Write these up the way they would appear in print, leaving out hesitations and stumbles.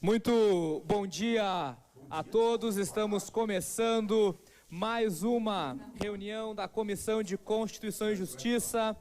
Muito bom dia a todos. Estamos começando mais uma reunião da Comissão de Constituição e Justiça.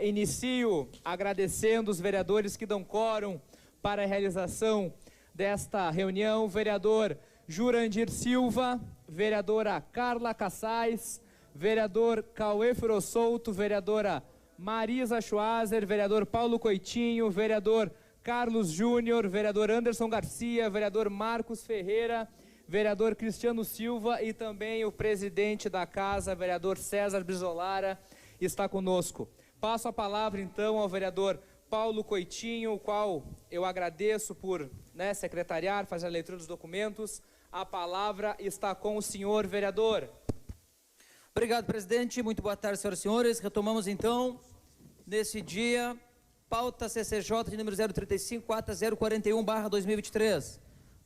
Inicio agradecendo os vereadores que dão quórum para a realização desta reunião. Vereador Jurandir Silva, vereadora Carla Cassais, vereador Cauê Firossolto, vereadora Marisa Schwazer, vereador Paulo Coitinho, vereador Carlos Júnior, vereador Anderson Garcia, vereador Marcos Ferreira, vereador Cristiano Silva e também o presidente da casa, vereador César Brizolara, está conosco. Passo a palavra então ao vereador Paulo Coitinho, o qual eu agradeço por secretariar, fazer a leitura dos documentos. A palavra está com o senhor vereador. Obrigado, presidente. Muito boa tarde, senhoras e senhores. Retomamos então, nesse dia, pauta CCJ de número 035, ata 041/2023.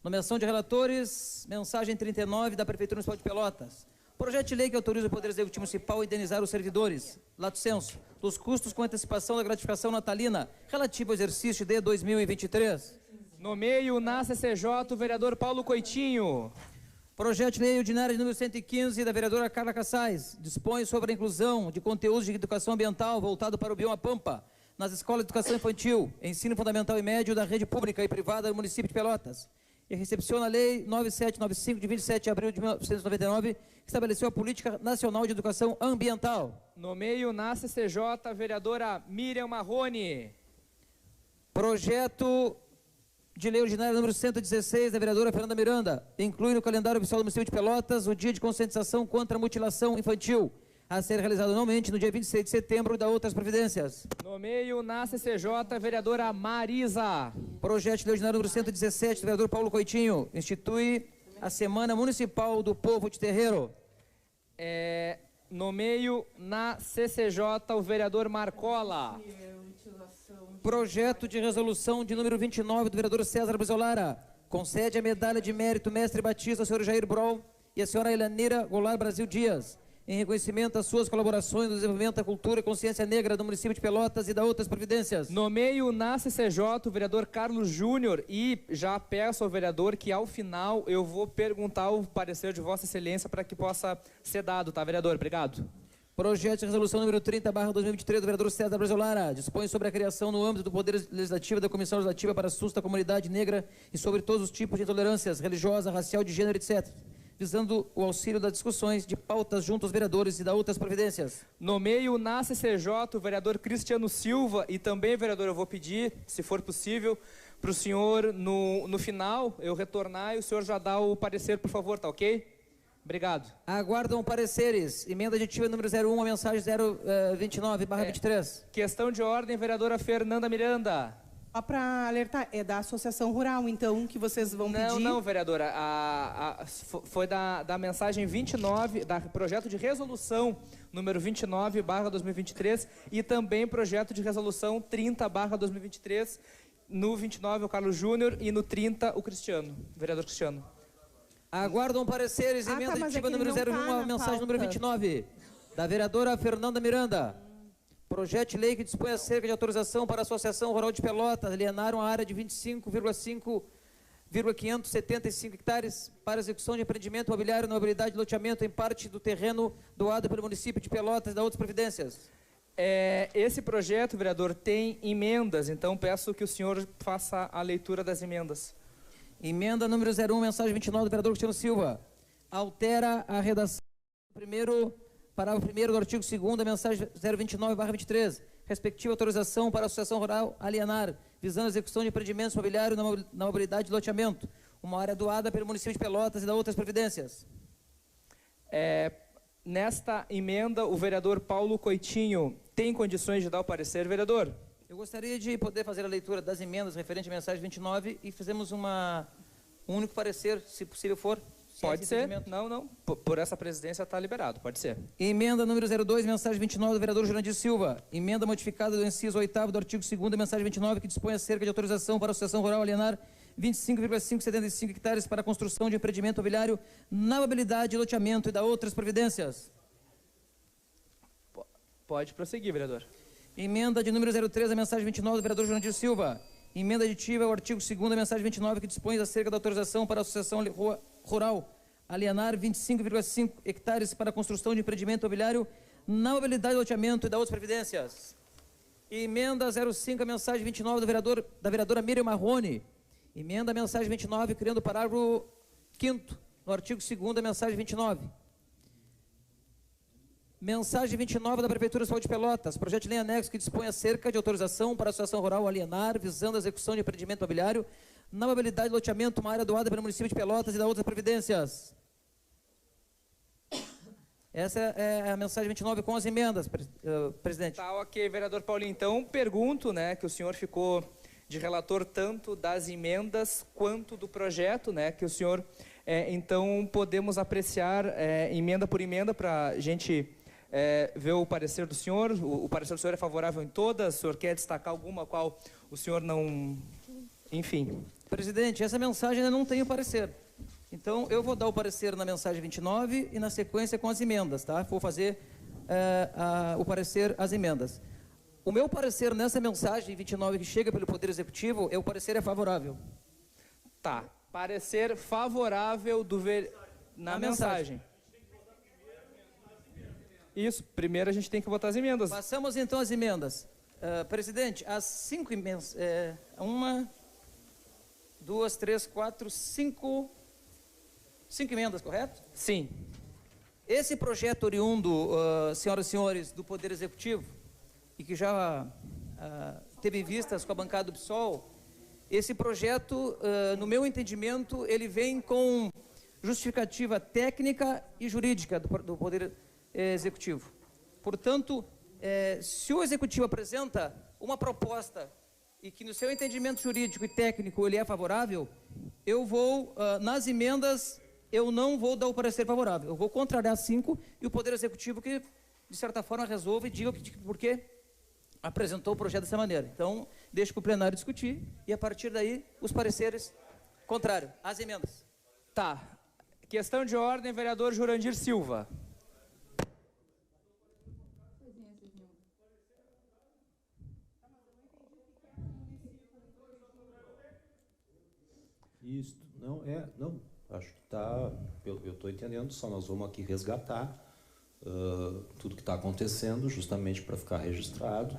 Nomeação de relatores, mensagem 39 da Prefeitura Municipal de Pelotas. Projeto de lei que autoriza o Poder Executivo Municipal a indenizar os servidores, lato sensu, dos custos com antecipação da gratificação natalina relativo ao exercício de 2023. Nomeio na CCJ o vereador Paulo Coitinho. Projeto de lei ordinária de número 115 da vereadora Carla Cassais dispõe sobre a inclusão de conteúdos de educação ambiental voltado para o bioma Pampa nas escolas de educação infantil, ensino fundamental e médio da rede pública e privada do município de Pelotas. E recepciona a Lei 9795 de 27 de abril de 1999, que estabeleceu a Política Nacional de Educação Ambiental. Nomeio na CCJ a vereadora Miriam Marrone. Projeto de lei ordinária número 116 da vereadora Fernanda Miranda inclui no calendário oficial do município de Pelotas o dia de conscientização contra a mutilação infantil, a ser realizado anualmente no dia 26 de setembro, e da outras providências. Nomeio na CCJ a vereadora Marisa. Projeto de lei ordinário número 117 do vereador Paulo Coitinho institui a Semana Municipal do Povo de Terreiro. Nomeio na CCJ o vereador Marcola. Projeto de resolução de número 29 do vereador César Brizolara concede a medalha de mérito mestre batista ao senhor Jair Brol e à senhora Elanira Goulart Brasil Dias, em reconhecimento às suas colaborações no desenvolvimento da cultura e consciência negra do município de Pelotas e da outras providências. Nomeio na CCJ o vereador Carlos Júnior e já peço ao vereador que ao final eu vou perguntar o parecer de Vossa Excelência para que possa ser dado, tá, vereador? Obrigado. Projeto de resolução número 30/2023 do vereador César Brizolara dispõe sobre a criação no âmbito do Poder Legislativo da Comissão Legislativa para assuntos da comunidade negra e sobre todos os tipos de intolerâncias religiosa, racial, de gênero, etc., visando o auxílio das discussões de pautas junto aos vereadores e da outras providências. Nomeio na CCJ o vereador Cristiano Silva e também, vereador, eu vou pedir, se for possível, para o senhor, no final, eu retornar e o senhor já dá o parecer, por favor, tá ok? Obrigado. Aguardam pareceres. Emenda aditiva número 01, a mensagem 029/23. Questão de ordem, vereadora Fernanda Miranda. Só para alertar, é da Associação Rural, então, que vocês vão pedir? Não, vereadora. Foi da mensagem 29, da projeto de resolução número 29/2023 e também projeto de resolução 30/2023. No 29 o Carlos Júnior e no 30 o Cristiano, vereador Cristiano. Aguardam pareceres. Emenda aditiva número 01, a mensagem número 29, da vereadora Fernanda Miranda. Projeto de lei que dispõe acerca de autorização para a Associação Rural de Pelotas alienar uma área de 25,575 hectares para execução de empreendimento imobiliário na mobilidade de loteamento em parte do terreno doado pelo município de Pelotas e da outras providências. Esse projeto, vereador, tem emendas, então peço que o senhor faça a leitura das emendas. Emenda número 01, mensagem 29 do vereador Cristiano Silva. Altera a redação do primeiro, parágrafo 1º do artigo 2º da mensagem 029/23, respectiva autorização para a Associação Rural alienar, visando a execução de empreendimentos imobiliários na mobilidade de loteamento, uma área doada pelo município de Pelotas e da outras providências. Nesta emenda, o vereador Paulo Coitinho tem condições de dar o parecer, vereador? Eu gostaria de poder fazer a leitura das emendas referente à mensagem 29 e fizemos um único parecer, se possível for. Pode ser. Não. Por essa presidência está liberado, pode ser. Emenda número 02, mensagem 29 do vereador Jurandir Silva. Emenda modificada do inciso 8º do artigo 2º da mensagem 29, que dispõe acerca de autorização para a Associação Rural alienar 25,575 hectares para a construção de empreendimento imobiliário na mobilidade de loteamento e da outras providências. Pode prosseguir, vereador. Emenda de número 03, a mensagem 29 do vereador Jurandir Silva. Emenda aditiva ao artigo 2º, mensagem 29, que dispõe acerca da autorização para a Associação Rural alienar 25,5 hectares para a construção de empreendimento imobiliário na mobilidade do loteamento e da outras previdências. Emenda 05, a mensagem 29 da vereadora Miriam Marrone. Emenda a mensagem 29, criando o parágrafo 5º no artigo 2º, a mensagem 29. Mensagem 29 da Prefeitura Municipal de Pelotas, projeto de lei anexo que dispõe acerca de autorização para a Associação Rural alienar, visando a execução de empreendimento imobiliário na mobilidade do loteamento, uma área doada pelo município de Pelotas e da outras providências. Essa é a mensagem 29 com as emendas, presidente. Tá, ok, vereador Paulinho. Então, pergunto, né, que o senhor ficou de relator tanto das emendas quanto do projeto, né, que o senhor, então, podemos apreciar emenda por emenda para a gente ver o parecer do senhor. O parecer do senhor é favorável em todas? O senhor quer destacar alguma qual o senhor não... Enfim. Presidente, essa mensagem ainda não tem o parecer. Então, eu vou dar o parecer na mensagem 29 e na sequência com as emendas, tá? Vou fazer o parecer, as emendas. O meu parecer nessa mensagem 29 que chega pelo Poder Executivo, o parecer é favorável. Tá. Parecer favorável na mensagem. Isso. Primeiro a gente tem que votar as emendas. Passamos então às emendas. Presidente, as 5 emendas... 1, 2, 3, 4, 5... 5 emendas, correto? Sim. Esse projeto oriundo, senhoras e senhores, do Poder Executivo, e que já teve vistas com a bancada do PSOL, esse projeto, no meu entendimento, ele vem com justificativa técnica e jurídica do Poder Executivo. Portanto, se o Executivo apresenta uma proposta e que no seu entendimento jurídico e técnico ele é favorável, eu vou, nas emendas... eu não vou dar o parecer favorável. Eu vou contrariar 5 e o Poder Executivo que, de certa forma, resolva e diga por que apresentou o projeto dessa maneira. Então, deixo para o plenário discutir e, a partir daí, os pareceres contrários às emendas. Tá. Questão de ordem, vereador Jurandir Silva. Isso, não, acho que está, eu estou entendendo, só nós vamos aqui resgatar tudo que está acontecendo, justamente para ficar registrado,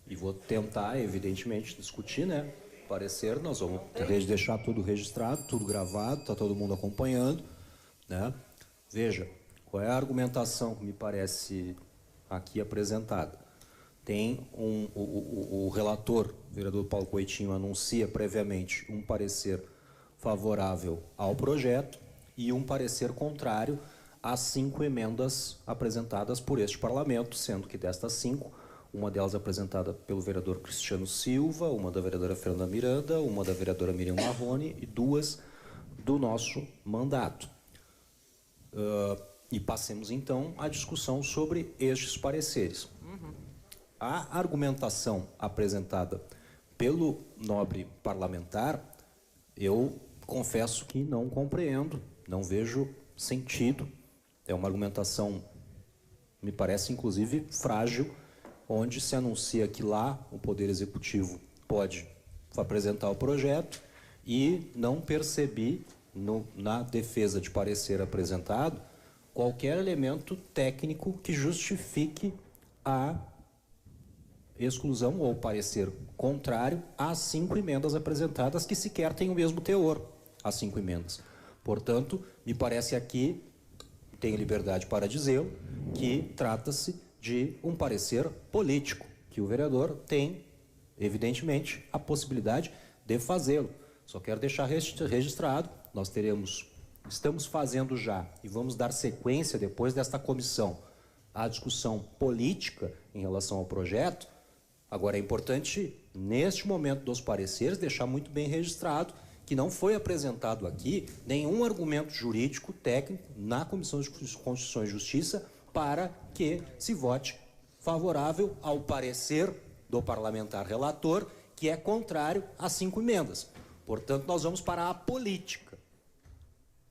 e vou tentar, evidentemente, discutir, né, parecer, nós vamos deixar tudo registrado, tudo gravado, está todo mundo acompanhando, né. Veja, qual é a argumentação que me parece aqui apresentada? Tem o relator, o vereador Paulo Coitinho, anuncia previamente um parecer favorável ao projeto e um parecer contrário às 5 emendas apresentadas por este parlamento, sendo que destas 5, uma delas apresentada pelo vereador Cristiano Silva, uma da vereadora Fernanda Miranda, uma da vereadora Miriam Marrone e 2 do nosso mandato. E passemos então à discussão sobre estes pareceres. A argumentação apresentada pelo nobre parlamentar, eu confesso que não compreendo, não vejo sentido. É uma argumentação, me parece, inclusive, frágil, onde se anuncia que lá o Poder Executivo pode apresentar o projeto e não percebi, na defesa de parecer apresentado, qualquer elemento técnico que justifique a exclusão ou parecer contrário às 5 emendas apresentadas, que sequer têm o mesmo teor, as 5 emendas. Portanto, me parece aqui, tenho liberdade para dizê-lo, que trata-se de um parecer político, que o vereador tem, evidentemente, a possibilidade de fazê-lo. Só quero deixar registrado, nós estamos fazendo já, e vamos dar sequência depois desta comissão, à discussão política em relação ao projeto. Agora, é importante, neste momento dos pareceres, deixar muito bem registrado que não foi apresentado aqui nenhum argumento jurídico técnico na Comissão de Constituição e Justiça para que se vote favorável ao parecer do parlamentar relator, que é contrário às 5 emendas. Portanto, nós vamos para a política,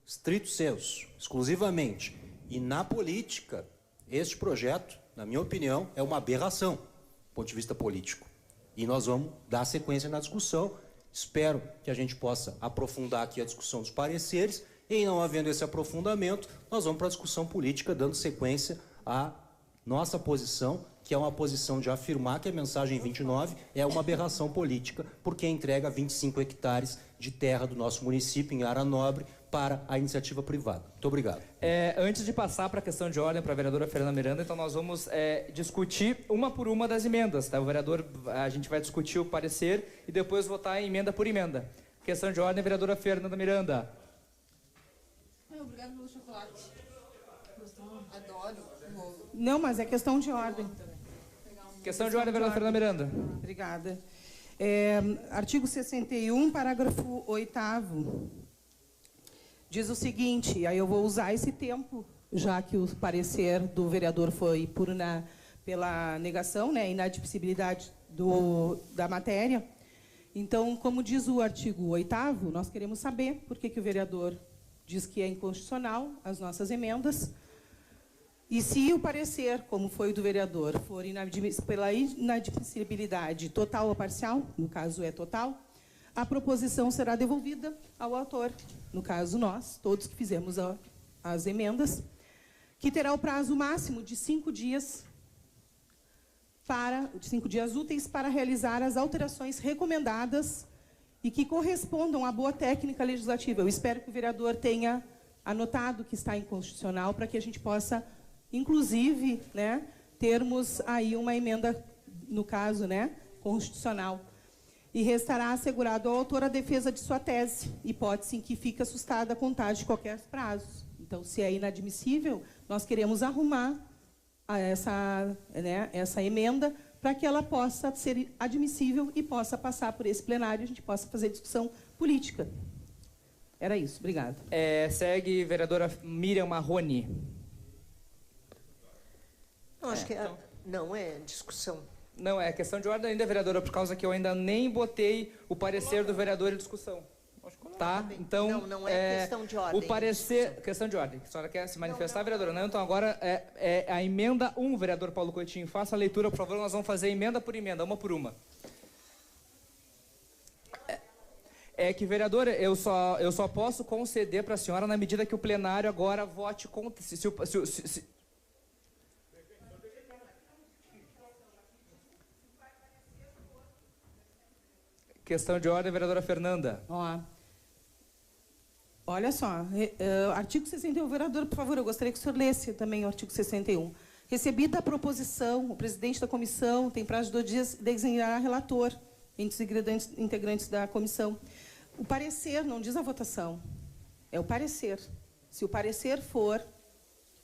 stricto sensu, exclusivamente. E na política, este projeto, na minha opinião, é uma aberração do ponto de vista político. E nós vamos dar sequência na discussão Espero que a gente possa aprofundar aqui a discussão dos pareceres, e, em não havendo esse aprofundamento, nós vamos para a discussão política, dando sequência à nossa posição, que é uma posição de afirmar que a mensagem 29 é uma aberração política, porque entrega 25 hectares de terra do nosso município, em área nobre, para a iniciativa privada. Muito obrigado. Antes de passar para a questão de ordem para a vereadora Fernanda Miranda, então nós vamos discutir uma por uma das emendas. Tá? O vereador, a gente vai discutir o parecer e depois votar em emenda por emenda. Questão de ordem, vereadora Fernanda Miranda. Obrigado pelo chocolate. Adoro. Não, mas é questão de ordem. Questão de ordem, vereadora Fernanda Miranda. Obrigada. Artigo 61, parágrafo 8º. Diz o seguinte, aí eu vou usar esse tempo, já que o parecer do vereador foi pela negação, né, inadmissibilidade da matéria. Então, como diz o artigo 8º, nós queremos saber por que o vereador diz que é inconstitucional as nossas emendas. E se o parecer, como foi o do vereador, for pela inadmissibilidade total ou parcial, no caso é total, a proposição será devolvida ao autor, no caso nós, todos que fizemos as emendas, que terá o prazo máximo de 5 dias úteis para realizar as alterações recomendadas e que correspondam à boa técnica legislativa. Eu espero que o vereador tenha anotado que está inconstitucional para que a gente possa, inclusive, né, termos aí uma emenda, no caso, né, constitucional. E restará assegurado ao autor a defesa de sua tese, hipótese em que fica assustada a contagem de qualquer prazo. Então, se é inadmissível, nós queremos arrumar essa emenda para que ela possa ser admissível e possa passar por esse plenário e a gente possa fazer discussão política. Era isso. Obrigada. Segue vereadora Miriam Marrone. Não, acho que não é discussão. Não, é questão de ordem ainda, vereadora, por causa que eu ainda nem botei o parecer do vereador em discussão. Tá? Então, não é questão de ordem. O parecer... Questão de ordem. A senhora quer se manifestar, vereadora? Não, então agora é a emenda 1, vereador Paulo Coutinho. Faça a leitura, por favor. Nós vamos fazer emenda por emenda, uma por uma. Que, vereadora, eu só posso conceder para a senhora na medida que o plenário agora vote contra... Questão de ordem, vereadora Fernanda. Olha só, artigo 61, vereador, por favor, eu gostaria que o senhor lesse também o artigo 61. Recebida a proposição, o presidente da comissão tem prazo de 2 dias de designar relator entre os integrantes da comissão. O parecer não diz a votação, é o parecer. Se o parecer for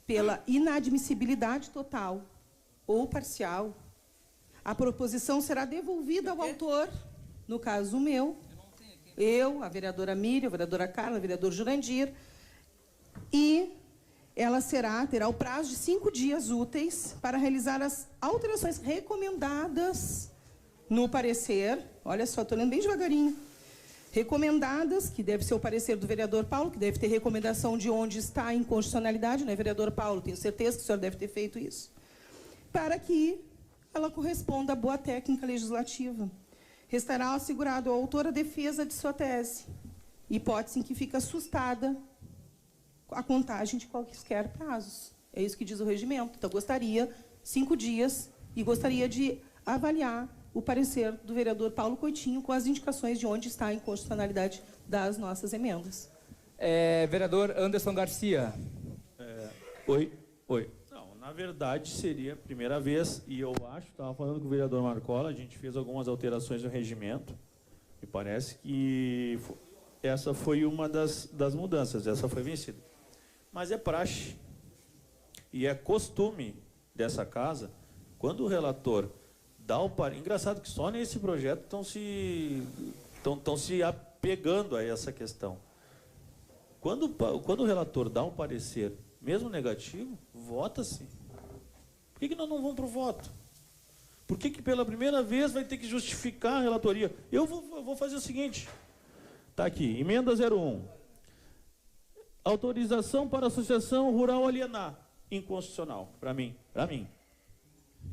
pela inadmissibilidade total ou parcial, a proposição será devolvida ao autor. No caso meu, a vereadora Miriam, a vereadora Carla, o vereador Jurandir, e ela terá o prazo de 5 dias úteis para realizar as alterações recomendadas no parecer. Olha só, estou lendo bem devagarinho. Recomendadas, que deve ser o parecer do vereador Paulo, que deve ter recomendação de onde está a inconstitucionalidade, né, vereador Paulo? Tenho certeza que o senhor deve ter feito isso. Para que ela corresponda à boa técnica legislativa. Restará assegurado ao autor a defesa de sua tese, hipótese em que fica assustada a contagem de quaisquer prazos. É isso que diz o regimento. Então, gostaria, 5 dias, e gostaria de avaliar o parecer do vereador Paulo Coutinho com as indicações de onde está a inconstitucionalidade das nossas emendas. Vereador Anderson Garcia. Oi. Na verdade, seria a primeira vez, e eu acho, estava falando com o vereador Marcola, a gente fez algumas alterações no regimento, e parece que essa foi uma das mudanças, essa foi vencida. Mas é praxe, e é costume dessa casa, quando o relator dá o parecer... Engraçado que só nesse projeto estão se apegando a essa questão. Quando o relator dá um parecer, mesmo negativo, vota-se. Por que nós não vamos para o voto? Por que pela primeira vez vai ter que justificar a relatoria? Eu vou fazer o seguinte. Está aqui, emenda 01. Autorização para a associação rural alienar. Inconstitucional, para mim.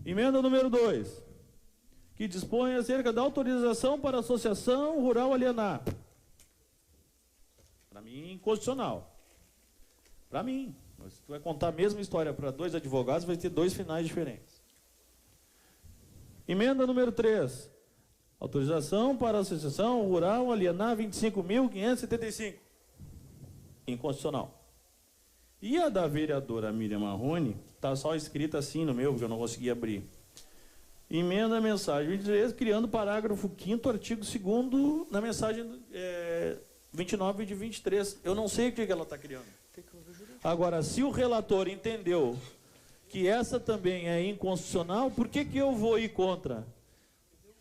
Emenda número 2. que dispõe acerca da autorização para a associação rural alienar. Para mim, inconstitucional. Para mim. Se tu vai contar a mesma história para dois advogados, vai ter dois finais diferentes. Emenda número 3. Autorização para a associação rural alienar 25.575. Inconstitucional. E a da vereadora Miriam Marrone, está só escrita assim no meu, porque eu não consegui abrir. Emenda a mensagem 23, criando parágrafo 5º, artigo 2º, na mensagem 29 de 23. Eu não sei o que ela está criando. Agora, se o relator entendeu que essa também é inconstitucional, por que eu vou ir contra?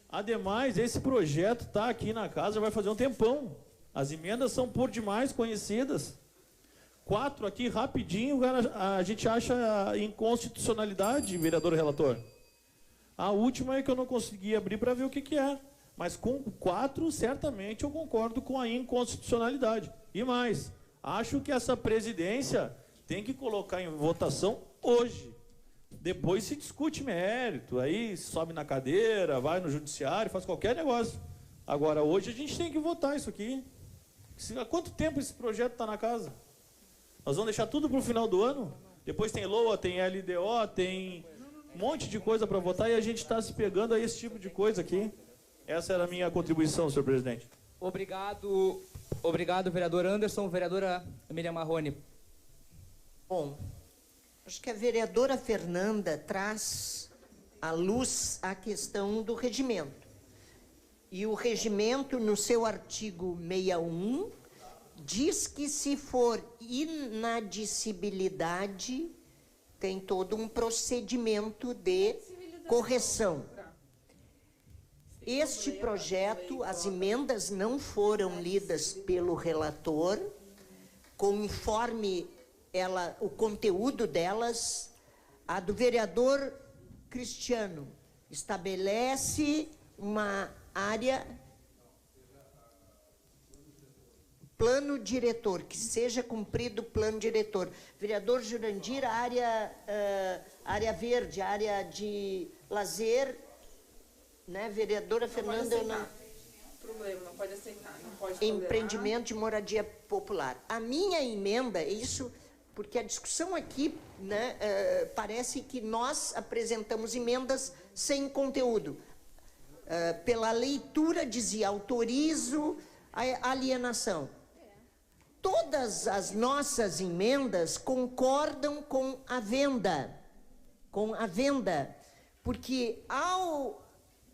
Ademais, esse projeto está aqui na casa, vai fazer um tempão. As emendas são por demais conhecidas. 4 aqui, rapidinho, a gente acha inconstitucionalidade, vereador relator. A última é que eu não consegui abrir para ver o que é. Mas com 4, certamente eu concordo com a inconstitucionalidade. E mais, acho que essa presidência tem que colocar em votação hoje. Depois se discute mérito, aí sobe na cadeira, vai no judiciário, faz qualquer negócio. Agora, hoje a gente tem que votar isso aqui. Há quanto tempo esse projeto está na casa? Nós vamos deixar tudo para o final do ano? Depois tem LOA, tem LDO, tem um monte de coisa para votar e a gente está se pegando a esse tipo de coisa aqui. Essa era a minha contribuição, senhor presidente. Obrigado, vereador Anderson. Vereadora Miriam Marrone. Bom, acho que a vereadora Fernanda traz à luz a questão do regimento. E o regimento, no seu artigo 61, diz que se for inadmissibilidade, tem todo um procedimento de correção. Este projeto, as emendas não foram lidas pelo relator, conforme o conteúdo delas. A do vereador Cristiano estabelece uma área, plano diretor, que seja cumprido o plano diretor. Vereador Jurandir, área verde, área de lazer, né? Vereadora Fernanda, eu não... Problema, não pode aceitar, não pode empreendimento de moradia popular. A minha emenda, isso, porque a discussão aqui, né, parece que nós apresentamos emendas sem conteúdo. Pela leitura dizia, autorizo a alienação. Todas as nossas emendas concordam com a venda, porque ao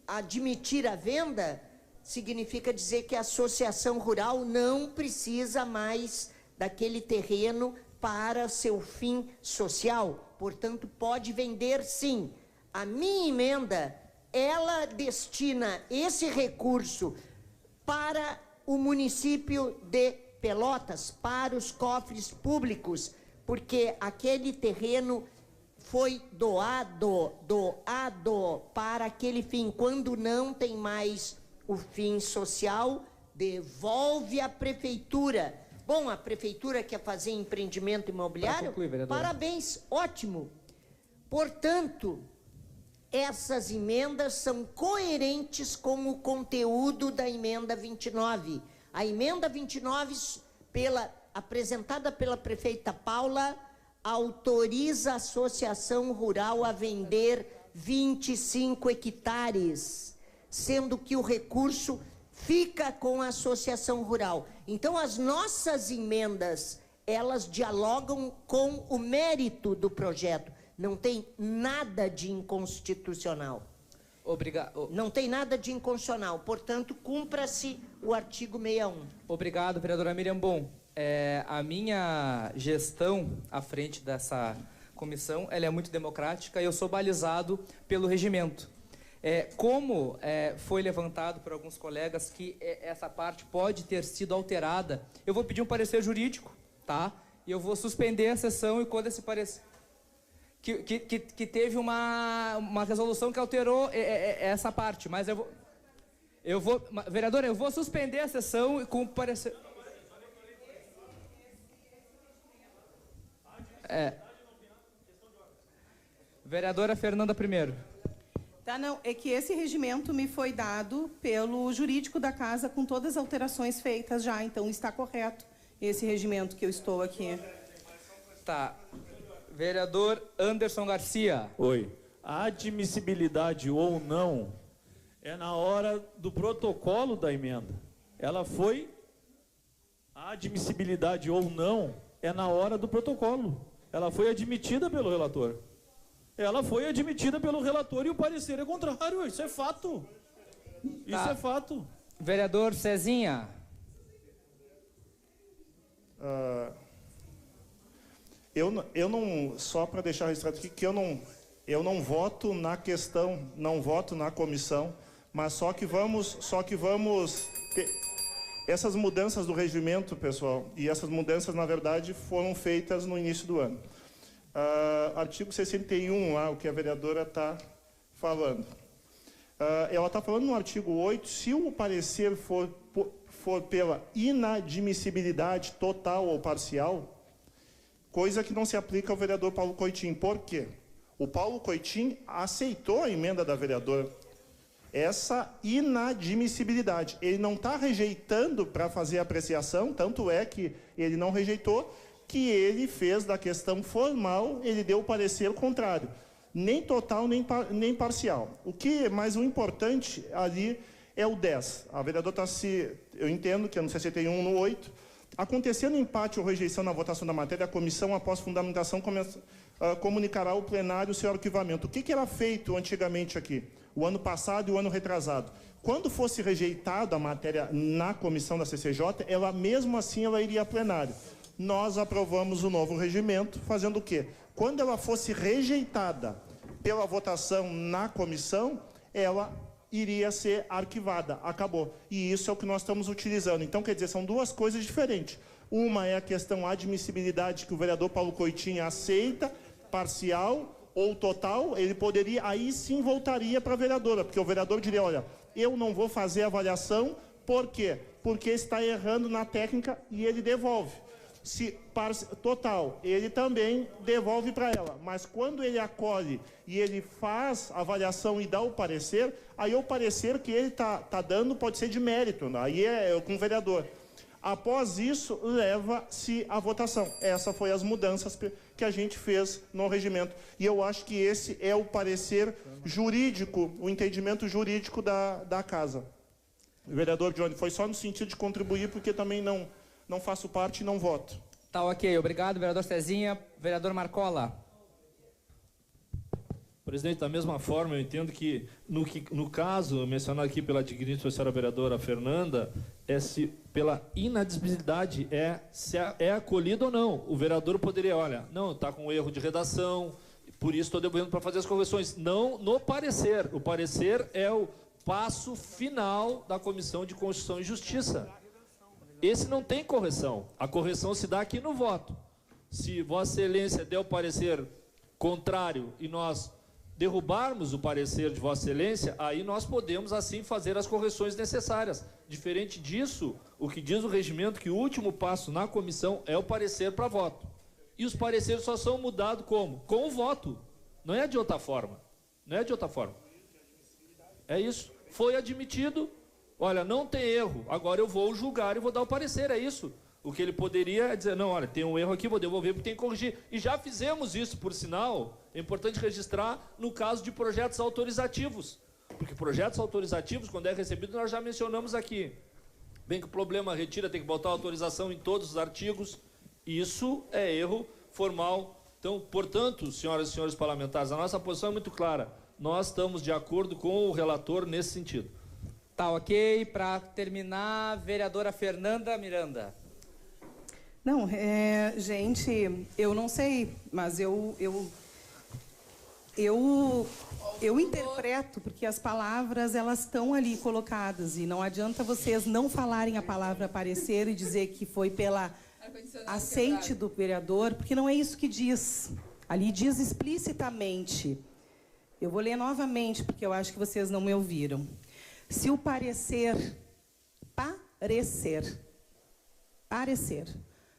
admitir a venda, significa dizer que a associação rural não precisa mais daquele terreno para seu fim social, portanto, pode vender sim. A minha emenda, ela destina esse recurso para o município de Pelotas, para os cofres públicos, porque aquele terreno foi doado para aquele fim. Quando não tem mais o fim social, devolve à prefeitura. Bom, a prefeitura quer fazer empreendimento imobiliário? Parabéns, ótimo. Portanto, essas emendas são coerentes com o conteúdo da emenda 29. A emenda 29, apresentada pela prefeita Paula, autoriza a associação rural a vender 25 hectares, sendo que o recurso fica com a associação rural. Então, as nossas emendas, elas dialogam com o mérito do projeto. Não tem nada de inconstitucional. Obrigado. Não tem nada de inconstitucional. Portanto, cumpra-se o artigo 61. Obrigado, vereadora Miriam. Bom, a minha gestão à frente dessa comissão, ela é muito democrática e eu sou balizado pelo regimento. Como foi levantado por alguns colegas que essa parte pode ter sido alterada, eu vou pedir um parecer jurídico, tá? E eu vou suspender a sessão e quando esse parecer... Que teve uma resolução que alterou essa parte, mas vereador, eu vou suspender a sessão com o parecer... Vereadora Fernanda primeiro. Tá, não, é que esse regimento me foi dado pelo jurídico da casa com todas as alterações feitas já, então está correto esse regimento que eu estou aqui. Tá. Vereador Anderson Garcia. Oi. A admissibilidade ou não é na hora do protocolo da emenda. Ela foi... A admissibilidade ou não é na hora do protocolo. Ela foi admitida pelo relator. Ela foi admitida pelo relator e o parecer é contrário. Isso é fato. Isso é fato. Vereador Cezinha. Eu não, só para deixar registrado aqui, que eu não voto na questão, não voto na comissão, mas só que vamos essas mudanças do regimento, pessoal, e essas mudanças, na verdade, foram feitas no início do ano. Artigo 61, lá, o que a vereadora está falando. Ela está falando no artigo 8, se o parecer for pela inadmissibilidade total ou parcial, coisa que não se aplica ao vereador Paulo Coitim. Por quê? O Paulo Coitim aceitou a emenda da vereadora. Essa inadmissibilidade. Ele não está rejeitando para fazer apreciação, tanto é que ele não rejeitou, que ele fez da questão formal, ele deu o parecer contrário. Nem total, nem parcial. Mas o importante ali é o 10. A vereadora está eu entendo que é no 61, no 8. Acontecendo empate ou rejeição na votação da matéria, a comissão, após fundamentação, comunicará ao plenário o seu arquivamento. O que era feito antigamente aqui? O ano passado e o ano retrasado. Quando fosse rejeitada a matéria na comissão da CCJ, ela mesmo assim iria a plenário. Nós aprovamos o novo regimento, fazendo o quê? Quando ela fosse rejeitada pela votação na comissão, ela iria ser arquivada. Acabou. E isso é o que nós estamos utilizando. Então, quer dizer, são duas coisas diferentes. Uma é a questão admissibilidade, que o vereador Paulo Coitim aceita, parcial ou total, ele poderia, aí sim voltaria para a vereadora, porque o vereador diria, olha, eu não vou fazer avaliação, por quê? Porque está errando na técnica e ele devolve. Se total, ele também devolve para ela. Mas quando ele acolhe e ele faz a avaliação e dá o parecer, aí o parecer que ele tá dando pode ser de mérito, né? Aí é com o vereador. Após isso, leva-se a votação. Essas foram as mudanças que a gente fez no regimento. E eu acho que esse é o parecer jurídico, o entendimento jurídico da casa. O vereador Johnny, foi só no sentido de contribuir, porque também não faço parte e não voto. Tá ok, obrigado, vereador Cezinha. Vereador Marcola. Presidente, da mesma forma, eu entendo que, no caso mencionado aqui pela digníssima senhora vereadora Fernanda, se pela inadmissibilidade se é acolhido ou não. O vereador poderia, olha, não, está com erro de redação, por isso estou devolvendo para fazer as correções. Não no parecer. O parecer é o passo final da Comissão de Constituição e Justiça. Esse não tem correção. A correção se dá aqui no voto. Se Vossa Excelência der o parecer contrário e nós derrubarmos o parecer de Vossa Excelência, aí nós podemos assim fazer as correções necessárias. Diferente disso, o que diz o regimento, que o último passo na comissão é o parecer para voto. E os pareceres só são mudados como? Com o voto. Não é de outra forma. Não é de outra forma. É isso. Foi admitido. Olha, não tem erro. Agora eu vou julgar e vou dar o parecer. É isso. O que ele poderia é dizer, não, olha, tem um erro aqui, vou devolver porque tem que corrigir. E já fizemos isso, por sinal, é importante registrar no caso de projetos autorizativos. Porque projetos autorizativos, quando é recebido, nós já mencionamos aqui. Bem que o problema retira, tem que botar autorização em todos os artigos. Isso é erro formal. Então, portanto, senhoras e senhores parlamentares, a nossa posição é muito clara. Nós estamos de acordo com o relator nesse sentido. Tá ok. Para terminar, vereadora Fernanda Miranda. Não, gente, eu não sei, mas eu interpreto, porque as palavras, elas estão ali colocadas, e não adianta vocês não falarem a palavra parecer e dizer que foi pela aceite do vereador, porque não é isso que diz. Ali diz explicitamente. Eu vou ler novamente, porque eu acho que vocês não me ouviram. Se o parecer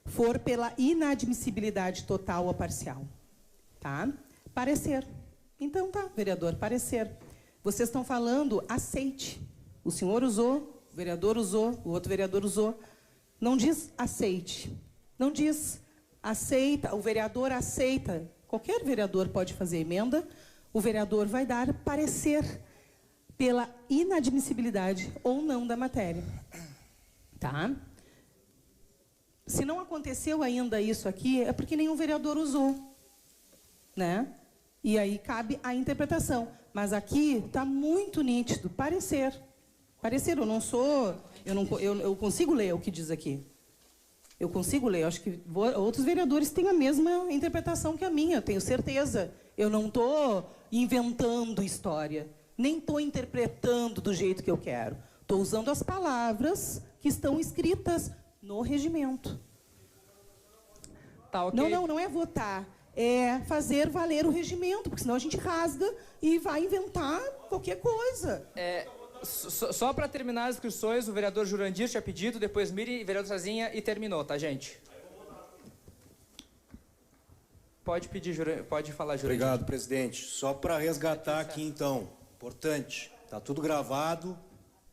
for pela inadmissibilidade total ou parcial, tá? Parecer. Então tá, vereador, parecer. Vocês estão falando aceite. O senhor usou, o vereador usou, o outro vereador usou. Não diz aceite. Não diz aceita, o vereador aceita. Qualquer vereador pode fazer emenda. O vereador vai dar parecer pela inadmissibilidade ou não da matéria. Tá? Se não aconteceu ainda isso aqui, é porque nenhum vereador usou, né? E aí cabe a interpretação. Mas aqui está muito nítido, parecer. Parecer, eu consigo ler o que diz aqui. Eu consigo ler, eu acho que outros vereadores têm a mesma interpretação que a minha, eu tenho certeza. Eu não estou inventando história, nem estou interpretando do jeito que eu quero. Estou usando as palavras que estão escritas no regimento. Tá, ok. Não é votar, é fazer valer o regimento, porque senão a gente rasga e vai inventar qualquer coisa. Só para terminar as inscrições, o vereador Jurandir tinha pedido, depois Miri e vereador Cezinha, e terminou, tá, gente? Pode pedir, pode falar, Jurandir. Obrigado, presidente. Só para resgatar aqui, então, importante, está tudo gravado,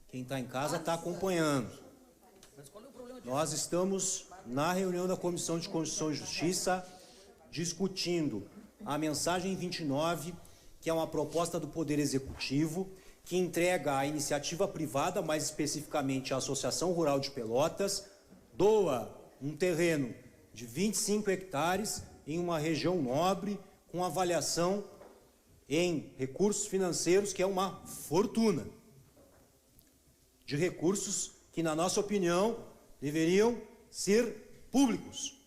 quem está em casa está acompanhando. Nós estamos na reunião da Comissão de Constituição e Justiça, discutindo a mensagem 29, que é uma proposta do Poder Executivo, que entrega à iniciativa privada, mais especificamente à Associação Rural de Pelotas, doa um terreno de 25 hectares em uma região nobre, com avaliação em recursos financeiros, que é uma fortuna. De recursos que, na nossa opinião, deveriam ser públicos.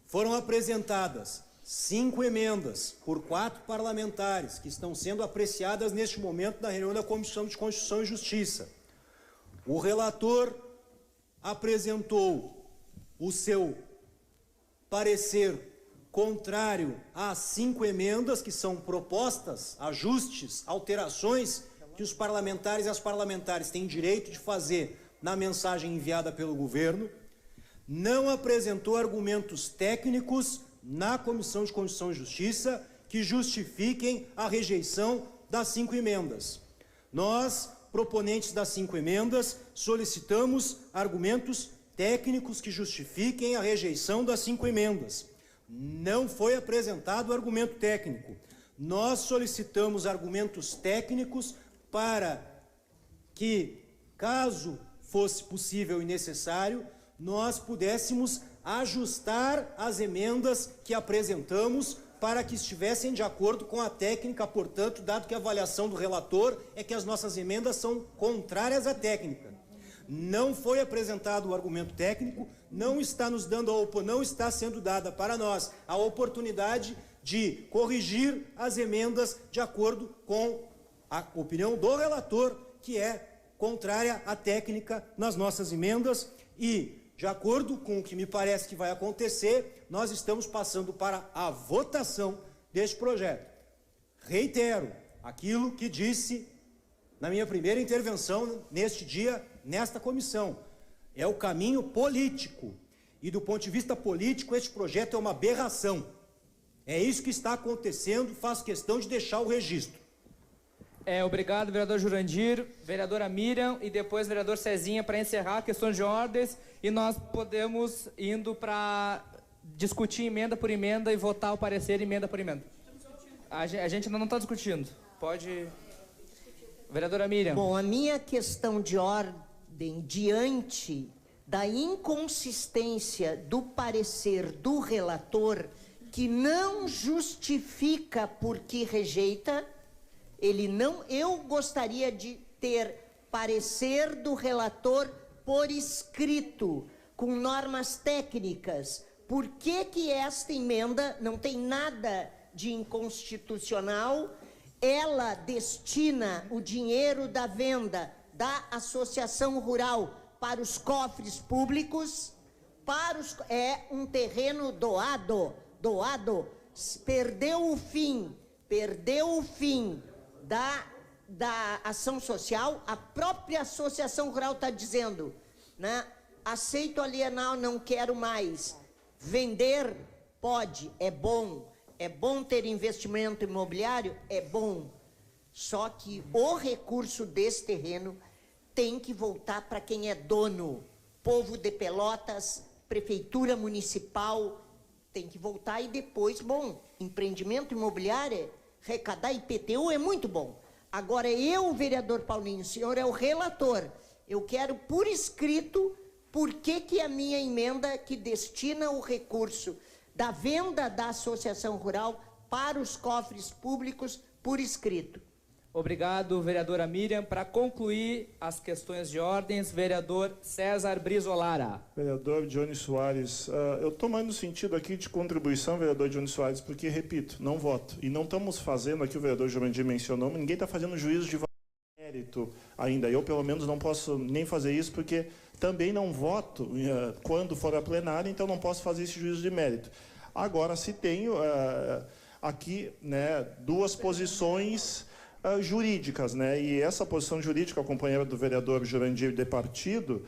Foram apresentadas 5 emendas por 4 parlamentares que estão sendo apreciadas neste momento na reunião da Comissão de Constituição e Justiça. O relator apresentou o seu parecer contrário às 5 emendas que são propostas, ajustes, alterações que os parlamentares e as parlamentares têm direito de fazer na mensagem enviada pelo governo. Não apresentou argumentos técnicos na Comissão de Constituição e Justiça que justifiquem a rejeição das 5 emendas. Nós, proponentes das 5 emendas, solicitamos argumentos técnicos que justifiquem a rejeição das 5 emendas. Não foi apresentado argumento técnico. Nós solicitamos argumentos técnicos para que, caso fosse possível e necessário, nós pudéssemos ajustar as emendas que apresentamos para que estivessem de acordo com a técnica, portanto, dado que a avaliação do relator é que as nossas emendas são contrárias à técnica. Não foi apresentado o argumento técnico, não está sendo dada para nós a oportunidade de corrigir as emendas de acordo com a opinião do relator, que é contrária à técnica nas nossas emendas, e de acordo com o que me parece que vai acontecer, nós estamos passando para a votação deste projeto. Reitero aquilo que disse na minha primeira intervenção neste dia, nesta comissão. É o caminho político. E do ponto de vista político, este projeto é uma aberração. É isso que está acontecendo, faço questão de deixar o registro. Obrigado, vereador Jurandir, vereadora Miriam e depois vereador Cezinha para encerrar questões de ordens e nós podemos indo para discutir emenda por emenda e votar o parecer emenda por emenda. A gente ainda não está discutindo. Pode... Vereadora Miriam. Bom, a minha questão de ordem diante da inconsistência do parecer do relator, que não justifica por que rejeita, eu gostaria de ter parecer do relator por escrito, com normas técnicas. Por que esta emenda não tem nada de inconstitucional? Ela destina o dinheiro da venda da Associação Rural para os cofres públicos, é um terreno doado, perdeu o fim da ação social. A própria Associação Rural está dizendo, né? Aceito alienar, não quero mais. Vender pode, é bom ter investimento imobiliário, é bom. Só que o recurso desse terreno tem que voltar para quem é dono. Povo de Pelotas, Prefeitura Municipal, tem que voltar e depois, bom, empreendimento imobiliário, arrecadar IPTU é muito bom. Agora, eu, vereador Paulinho, o senhor é o relator, eu quero por escrito por que a minha emenda que destina o recurso da venda da associação rural para os cofres públicos por escrito. Obrigado, vereadora Miriam. Para concluir as questões de ordens, vereador César Brizolara. Vereador Johnny Soares, eu estou mais no sentido aqui de contribuição, vereador Johnny Soares, porque, repito, não voto. E não estamos fazendo, aqui o vereador Jurandir mencionou, ninguém está fazendo juízo de mérito ainda. Eu, pelo menos, não posso nem fazer isso, porque também não voto quando for a plenária, então não posso fazer esse juízo de mérito. Agora, se tenho aqui, né, duas posições jurídicas, né? E essa posição jurídica, a companheira do vereador Jurandir de partido,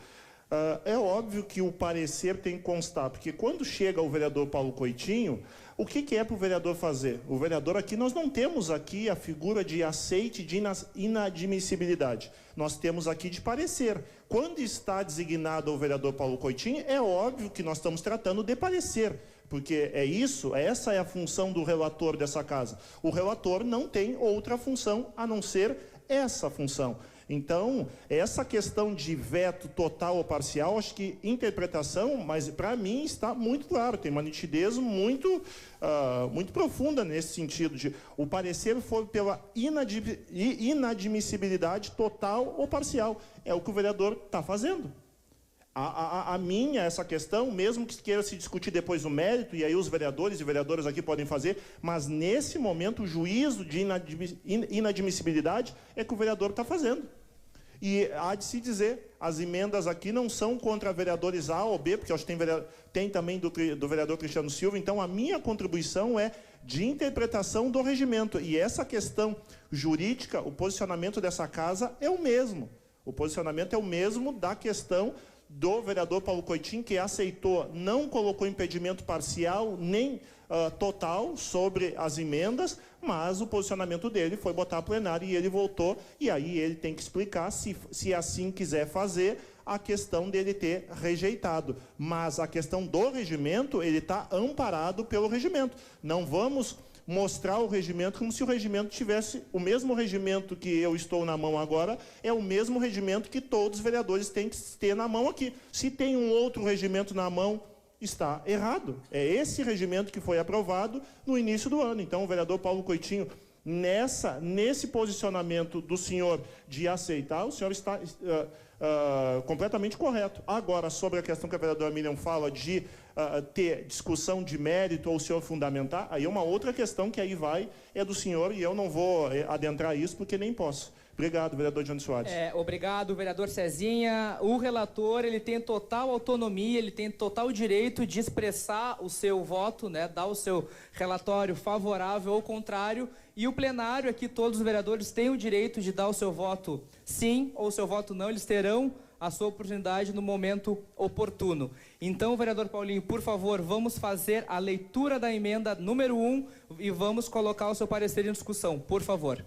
é óbvio que o parecer tem que constar, porque quando chega o vereador Paulo Coitinho, o que é para o vereador fazer? O vereador aqui, nós não temos aqui a figura de aceite de inadmissibilidade, nós temos aqui de parecer. Quando está designado o vereador Paulo Coitinho, é óbvio que nós estamos tratando de parecer, porque essa é a função do relator dessa casa. O relator não tem outra função a não ser essa função. Então, essa questão de veto total ou parcial, acho que interpretação, mas para mim está muito claro, tem uma nitidez muito profunda nesse sentido, de o parecer for pela inadmissibilidade total ou parcial. É o que o vereador está fazendo. Essa questão, mesmo que queira se discutir depois o mérito, e aí os vereadores e vereadoras aqui podem fazer, mas nesse momento o juízo de inadmissibilidade é que o vereador está fazendo. E há de se dizer, as emendas aqui não são contra vereadores A ou B, porque eu acho que tem também do vereador Cristiano Silva, então a minha contribuição é de interpretação do regimento. E essa questão jurídica, o posicionamento dessa casa é o mesmo. O posicionamento é o mesmo da questão do vereador Paulo Coitinho, que aceitou, não colocou impedimento parcial nem total sobre as emendas, mas o posicionamento dele foi botar a plenária e ele voltou, e aí ele tem que explicar, se assim quiser fazer, a questão dele ter rejeitado. Mas a questão do regimento, ele está amparado pelo regimento. Não vamos mostrar o regimento como se o regimento tivesse o mesmo regimento que eu estou na mão agora, é o mesmo regimento que todos os vereadores têm que ter na mão aqui. Se tem um outro regimento na mão, está errado. É esse regimento que foi aprovado no início do ano. Então, o vereador Paulo Coitinho, nesse posicionamento do senhor de aceitar, o senhor está completamente correto. Agora, sobre a questão que a vereadora Miriam fala de ter discussão de mérito ou o senhor fundamentar, aí é uma outra questão que aí é do senhor, e eu não vou adentrar isso porque nem posso. Obrigado, vereador Johnny Soares. Obrigado, vereador Cezinha. O relator, ele tem total autonomia, ele tem total direito de expressar o seu voto, né, dar o seu relatório favorável ou contrário, e o plenário aqui, todos os vereadores têm o direito de dar o seu voto sim ou o seu voto não, eles terão a sua oportunidade no momento oportuno. Então, vereador Paulinho, por favor, vamos fazer a leitura da emenda número 1 e vamos colocar o seu parecer em discussão, por favor.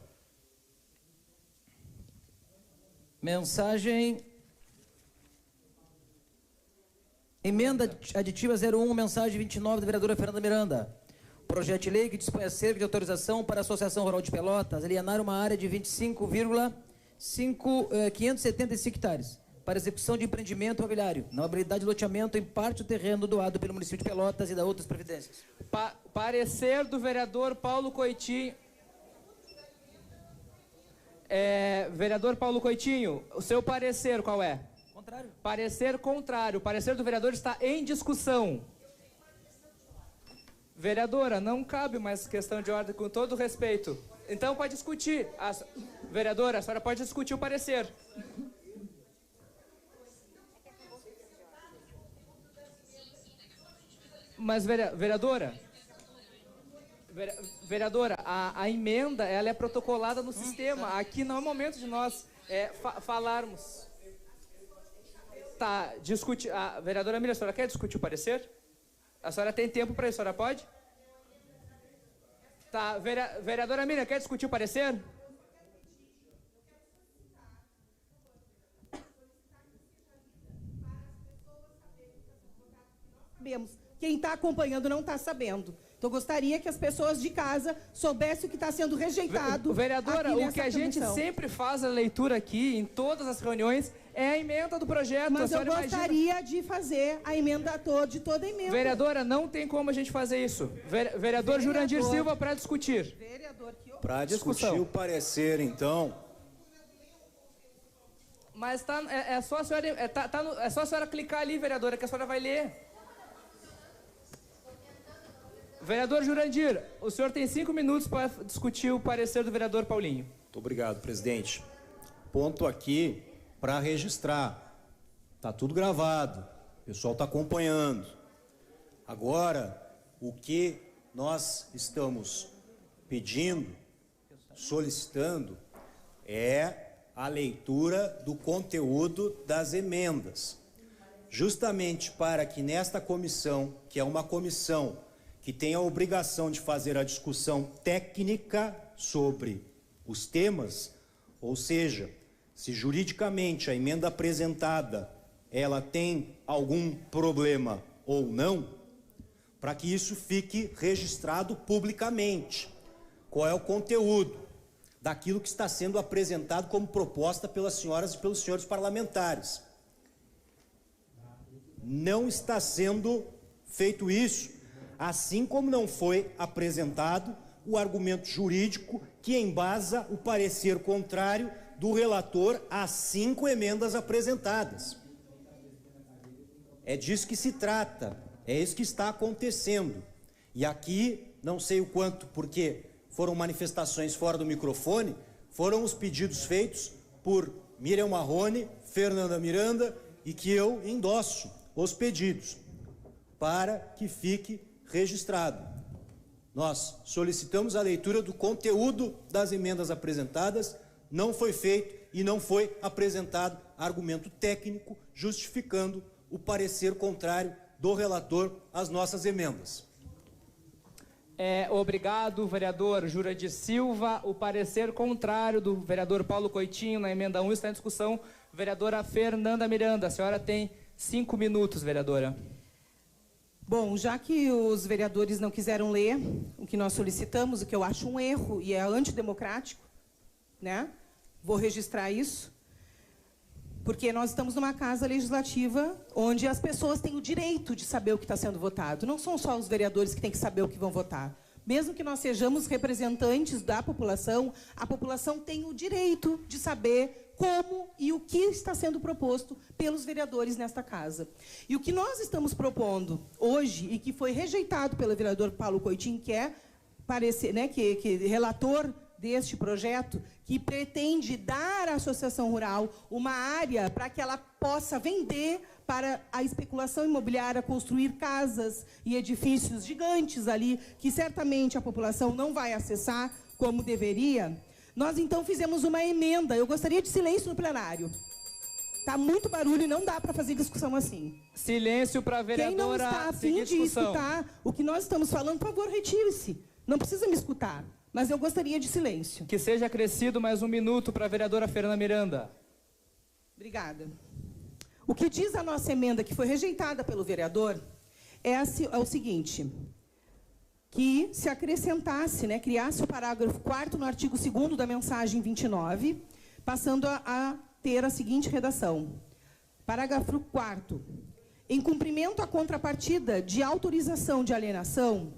Mensagem. Emenda aditiva 01, mensagem 29 da vereadora Fernanda Miranda. Projeto de lei que dispõe acerca de autorização para a Associação Rural de Pelotas alienar uma área de 25,575 hectares para execução de empreendimento imobiliário, na habilidade de loteamento em parte do terreno doado pelo município de Pelotas e da outras providências. Parecer do vereador Paulo Coitinho. Vereador Paulo Coitinho, o seu parecer qual é? Contrário. Parecer contrário. O parecer do vereador está em discussão. Vereadora, não cabe mais questão de ordem, com todo respeito. Então pode discutir. Vereadora, a senhora pode discutir o parecer. Mas, vereadora, a emenda, ela é protocolada no sistema. Aqui não é momento de nós falarmos. Tá, discute. A vereadora Miriam, a senhora quer discutir o parecer? A senhora tem tempo para isso, a senhora pode? Tá, vereadora Miriam, quer discutir o parecer? sabemos. Quem está acompanhando não está sabendo. Então, gostaria que as pessoas de casa soubessem o que está sendo rejeitado. Vereadora, o que a gente sempre faz a leitura aqui, em todas as reuniões, é a emenda do projeto. Mas eu gostaria de fazer a emenda de toda a emenda. Vereadora, não tem como a gente fazer isso. Vereador Jurandir Silva, para discutir. Para discutir o parecer, então. Mas é só a senhora, é só a senhora clicar ali, vereadora, que a senhora vai ler. Vereador Jurandir, o senhor tem 5 minutos para discutir o parecer do vereador Paulinho. Muito obrigado, presidente. Ponto aqui para registrar. Está tudo gravado. O pessoal está acompanhando. Agora, o que nós estamos pedindo, solicitando, é a leitura do conteúdo das emendas. Justamente para que nesta comissão, que é uma comissão que tem a obrigação de fazer a discussão técnica sobre os temas, ou seja, se juridicamente a emenda apresentada ela tem algum problema ou não, para que isso fique registrado publicamente. Qual é o conteúdo daquilo que está sendo apresentado como proposta pelas senhoras e pelos senhores parlamentares. Não está sendo feito isso, assim como não foi apresentado o argumento jurídico que embasa o parecer contrário do relator às 5 emendas apresentadas. É disso que se trata, é isso que está acontecendo. E aqui, não sei o quanto, porque foram manifestações fora do microfone, foram os pedidos feitos por Miriam Marrone, Fernanda Miranda, e que eu endosso os pedidos, para que fique registrado. Nós solicitamos a leitura do conteúdo das emendas apresentadas, não foi feito e não foi apresentado argumento técnico justificando o parecer contrário do relator às nossas emendas. Obrigado, vereador Jurandir Silva. O parecer contrário do vereador Paulo Coitinho na emenda 1 está em discussão. Vereadora Fernanda Miranda, a senhora tem 5 minutos, vereadora. Bom, já que os vereadores não quiseram ler o que nós solicitamos, o que eu acho um erro e é antidemocrático, né? Vou registrar isso, porque nós estamos numa casa legislativa onde as pessoas têm o direito de saber o que está sendo votado. Não são só os vereadores que têm que saber o que vão votar. Mesmo que nós sejamos representantes da população, a população tem o direito de saber como e o que está sendo proposto pelos vereadores nesta casa. E o que nós estamos propondo hoje, e que foi rejeitado pelo vereador Paulo Coitinho, que é relator deste projeto, que pretende dar à associação rural uma área para que ela possa vender para a especulação imobiliária, construir casas e edifícios gigantes ali, que certamente a população não vai acessar como deveria. Nós, então, fizemos uma emenda. Eu gostaria de silêncio no plenário. Está muito barulho e não dá para fazer discussão assim. Silêncio para a vereadora. Quem não está a fim de escutar o que nós estamos falando, por favor, retire-se. Não precisa me escutar, mas eu gostaria de silêncio. Que seja acrescido mais 1 minuto para a vereadora Fernanda Miranda. Obrigada. O que diz a nossa emenda, que foi rejeitada pelo vereador, é o seguinte: que se acrescentasse, criasse o parágrafo 4º no artigo 2º da mensagem 29, passando a ter a seguinte redação. Parágrafo 4º. Em cumprimento à contrapartida de autorização de alienação,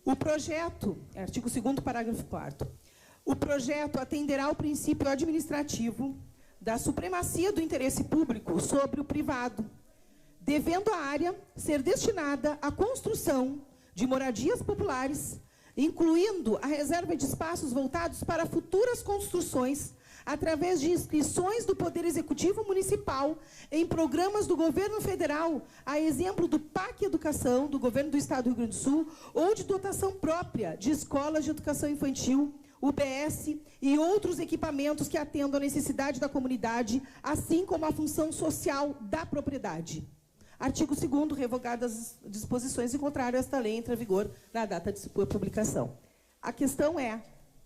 o projeto, artigo 2º, parágrafo 4º, o projeto atenderá ao princípio administrativo da supremacia do interesse público sobre o privado, devendo a área ser destinada à construção de moradias populares, incluindo a reserva de espaços voltados para futuras construções, através de inscrições do Poder Executivo Municipal em programas do Governo Federal, a exemplo do PAC Educação, do Governo do Estado do Rio Grande do Sul, ou de dotação própria de escolas de educação infantil, UBS e outros equipamentos que atendam à necessidade da comunidade, assim como à função social da propriedade. Artigo 2º, revogadas as disposições em contrário a esta lei entra em vigor na data de sua publicação. A questão é,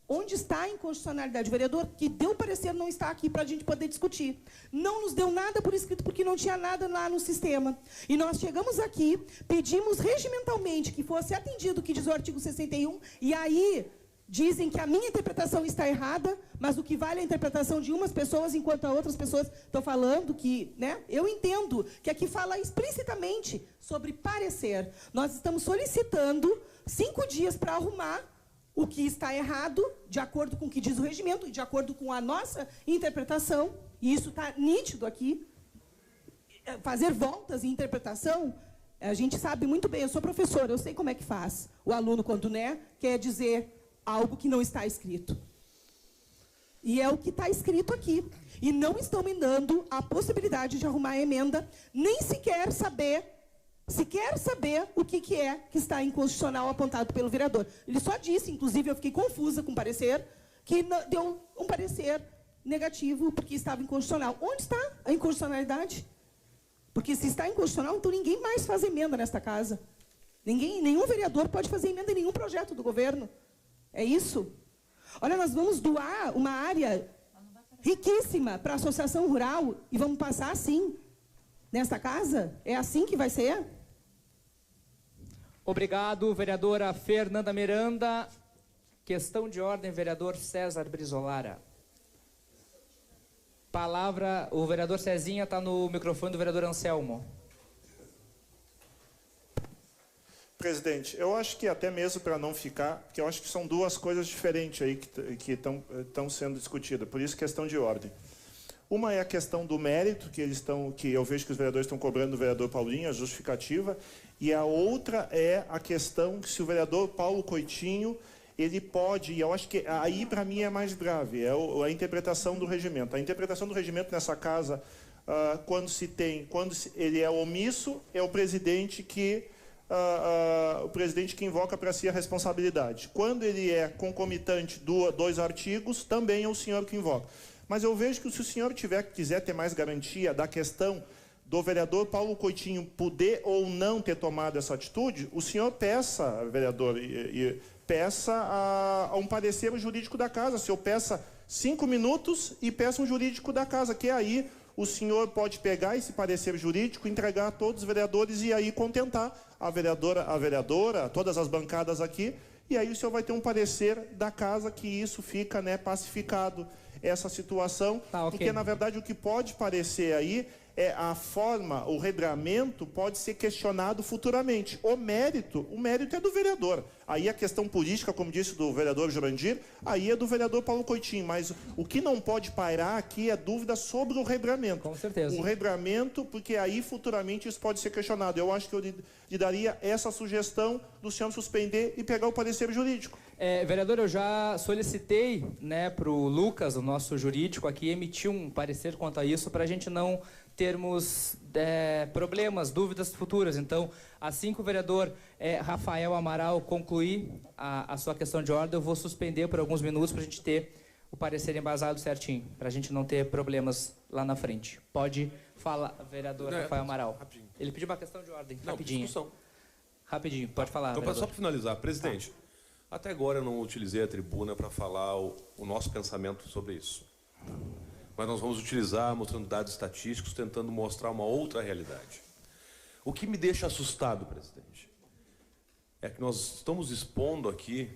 Onde está a inconstitucionalidade? O vereador que deu o parecer não está aqui para a gente poder discutir. Não nos deu nada por escrito, porque não tinha nada lá no sistema. E nós chegamos aqui, pedimos regimentalmente que fosse atendido o que diz o artigo 61, e aí dizem que a minha interpretação está errada, mas o que vale é a interpretação de umas pessoas, enquanto outras pessoas estão falando que, né? Eu entendo que aqui fala explicitamente sobre parecer. Nós estamos solicitando 5 dias para arrumar o que está errado, de acordo com o que diz o regimento, e de acordo com a nossa interpretação, e isso está nítido aqui. Fazer voltas em interpretação, a gente sabe muito bem, eu sou professora, eu sei como é que faz. O aluno, quando quer dizer algo que não está escrito. E é o que está escrito aqui. E não estão me dando a possibilidade de arrumar a emenda, nem sequer saber o que é que está inconstitucional apontado pelo vereador. Ele só disse, inclusive, eu fiquei confusa com o parecer, que deu um parecer negativo porque estava inconstitucional. Onde está a inconstitucionalidade? Porque se está inconstitucional, então ninguém mais faz emenda nesta casa. Nenhum vereador pode fazer emenda em nenhum projeto do governo. É isso? Olha, nós vamos doar uma área riquíssima para a associação rural e vamos passar assim, nesta casa? É assim que vai ser? Obrigado, vereadora Fernanda Miranda. Questão de ordem, vereador César Brizolara. Palavra, o vereador Cezinha está no microfone do vereador Anselmo. Presidente, eu acho que até mesmo para não ficar, porque eu acho que são duas coisas diferentes aí que estão sendo discutidas, por isso questão de ordem. Uma é a questão do mérito, que eu vejo que os vereadores estão cobrando do vereador Paulinho, a justificativa, e a outra é a questão que se o vereador Paulo Coitinho, ele pode, e eu acho que aí para mim é mais grave, é a interpretação do regimento. A interpretação do regimento nessa casa, quando ele é omisso, é o presidente que invoca para si a responsabilidade. Quando ele é concomitante dois artigos, também é o senhor que invoca. Mas eu vejo que se o senhor quiser ter mais garantia da questão do vereador Paulo Coitinho poder ou não ter tomado essa atitude, o senhor peça, vereador, peça a um parecer jurídico da casa. O senhor peça 5 minutos e peça um jurídico da casa, que aí o senhor pode pegar esse parecer jurídico, entregar a todos os vereadores e aí contentar a vereadora, todas as bancadas aqui, e aí o senhor vai ter um parecer da casa que isso fica, pacificado, essa situação, tá, okay. Porque na verdade o que pode parecer aí é a forma, o regramento pode ser questionado futuramente. O mérito é do vereador. Aí a questão política, como disse do vereador Jurandir, aí é do vereador Paulo Coitinho. Mas o que não pode pairar aqui é dúvida sobre o regramento. Com certeza. O regramento, porque aí futuramente isso pode ser questionado. Eu acho que eu lhe daria essa sugestão do senhor suspender e pegar o parecer jurídico. Vereador, eu já solicitei para o Lucas, o nosso jurídico aqui, emitir um parecer quanto a isso, para a gente não termos problemas, dúvidas futuras. Então, assim que o vereador Rafael Amaral concluir a sua questão de ordem, eu vou suspender por alguns minutos para a gente ter o parecer embasado certinho, para a gente não ter problemas lá na frente. Pode falar, vereador Rafael Amaral. Rapidinho. Ele pediu uma questão de ordem, não, rapidinho. Discussão. Rapidinho, pode falar, então, vereador. só para finalizar, presidente, até agora eu não utilizei a tribuna para falar o nosso pensamento sobre isso. Mas nós vamos utilizar, mostrando dados estatísticos, tentando mostrar uma outra realidade. O que me deixa assustado, presidente, é que nós estamos expondo aqui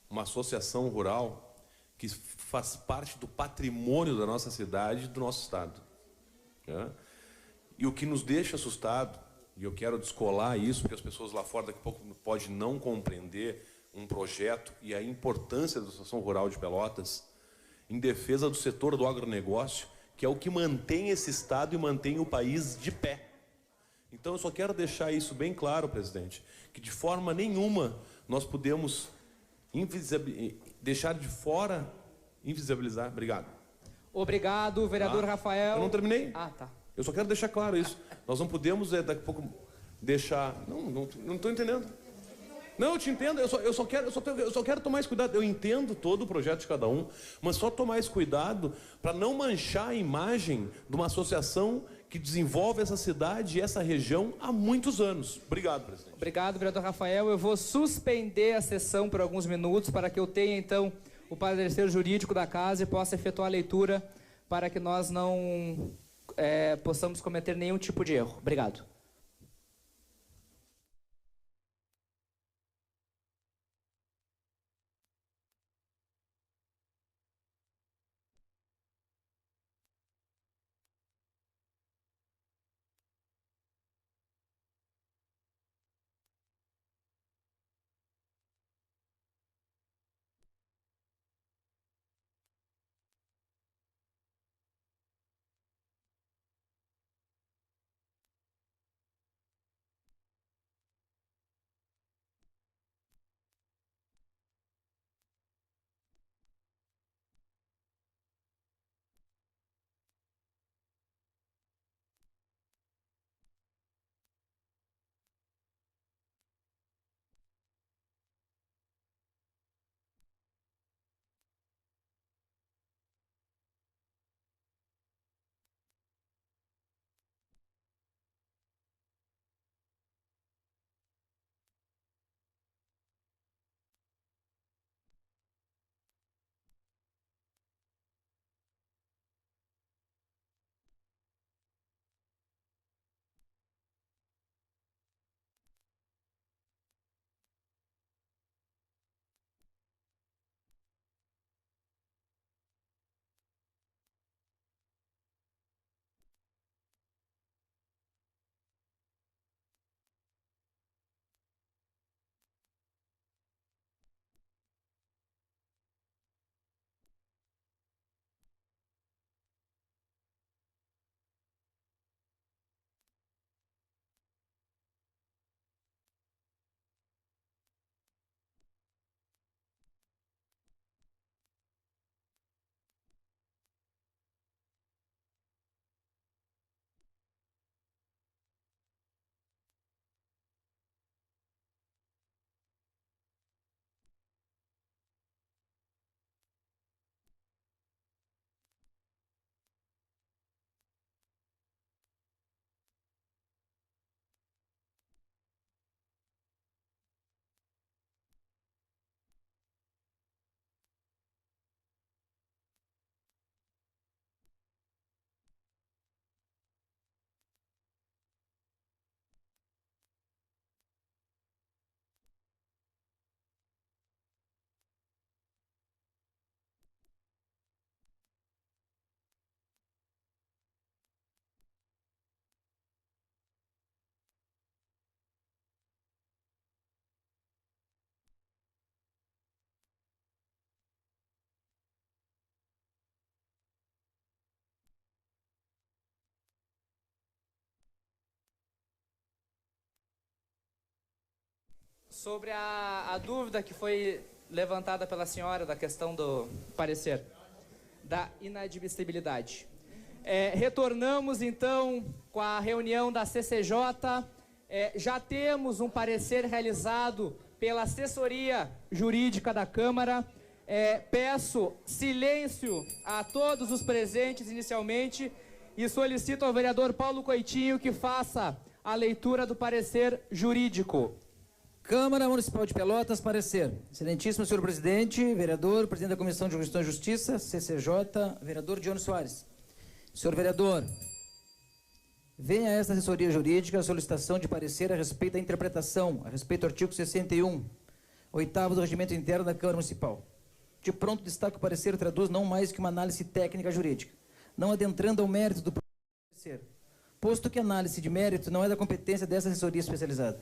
uma associação rural que faz parte do patrimônio da nossa cidade e do nosso estado. E o que nos deixa assustado, e eu quero descolar isso, porque as pessoas lá fora daqui a pouco podem não compreender um projeto e a importância da Associação Rural de Pelotas em defesa do setor do agronegócio, que é o que mantém esse estado e mantém o país de pé. Então eu só quero deixar isso bem claro, presidente, que de forma nenhuma nós podemos deixar de fora, invisibilizar. Obrigado. Obrigado, vereador Rafael. Eu não terminei. Ah, tá. Eu só quero deixar claro isso. Nós não podemos daqui a pouco deixar... Não estou entendendo. Não, eu te entendo, eu só quero tomar esse cuidado. Eu entendo todo o projeto de cada um, mas só tomar esse cuidado para não manchar a imagem de uma associação que desenvolve essa cidade e essa região há muitos anos. Obrigado, presidente. Obrigado, vereador Rafael. Eu vou suspender a sessão por alguns minutos para que eu tenha, então, o o parecer jurídico da casa e possa efetuar a leitura para que nós não possamos cometer nenhum tipo de erro. Obrigado. Sobre a dúvida que foi levantada pela senhora da questão do parecer, da inadmissibilidade. Retornamos, então, com a reunião da CCJ. Já temos um parecer realizado pela assessoria jurídica da Câmara. Peço silêncio a todos os presentes inicialmente e solicito ao vereador Paulo Coitinho que faça a leitura do parecer jurídico. Câmara Municipal de Pelotas, parecer. Excelentíssimo senhor presidente, vereador, presidente da Comissão de Constituição e Justiça, CCJ, vereador Dionísio Soares. Senhor vereador, venha a esta assessoria jurídica a solicitação de parecer a respeito da interpretação, a respeito do artigo 61, 8º do Regimento Interno da Câmara Municipal. De pronto, destaque o parecer traduz não mais que uma análise técnica jurídica, não adentrando ao mérito do parecer, posto que a análise de mérito não é da competência dessa assessoria especializada.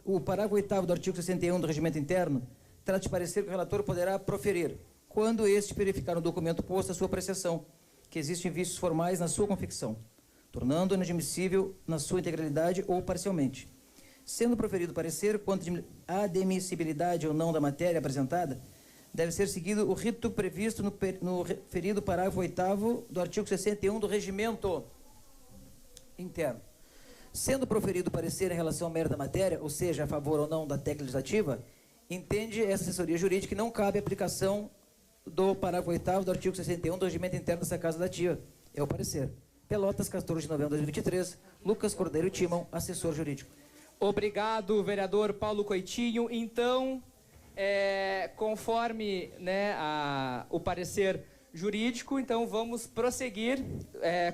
O parágrafo 8º do artigo 61 do Regimento Interno trata de parecer que o relator poderá proferir, quando este verificar no documento posto a sua apreciação, que existem vícios formais na sua confecção, tornando-o inadmissível na sua integralidade ou parcialmente. Sendo proferido parecer quanto à admissibilidade ou não da matéria apresentada, deve ser seguido o rito previsto no referido parágrafo 8º do artigo 61 do Regimento Interno. Sendo proferido parecer em relação ao mérito da matéria, ou seja, a favor ou não da técnica legislativa, entende essa assessoria jurídica que não cabe aplicação do parágrafo 8º do artigo 61 do Regimento Interno dessa Casa Legislativa. É o parecer. Pelotas, 14 de novembro de 2023, Lucas Cordeiro Timão, assessor jurídico. Obrigado, vereador Paulo Coitinho. Então, conforme, né, o parecer jurídico, então vamos prosseguir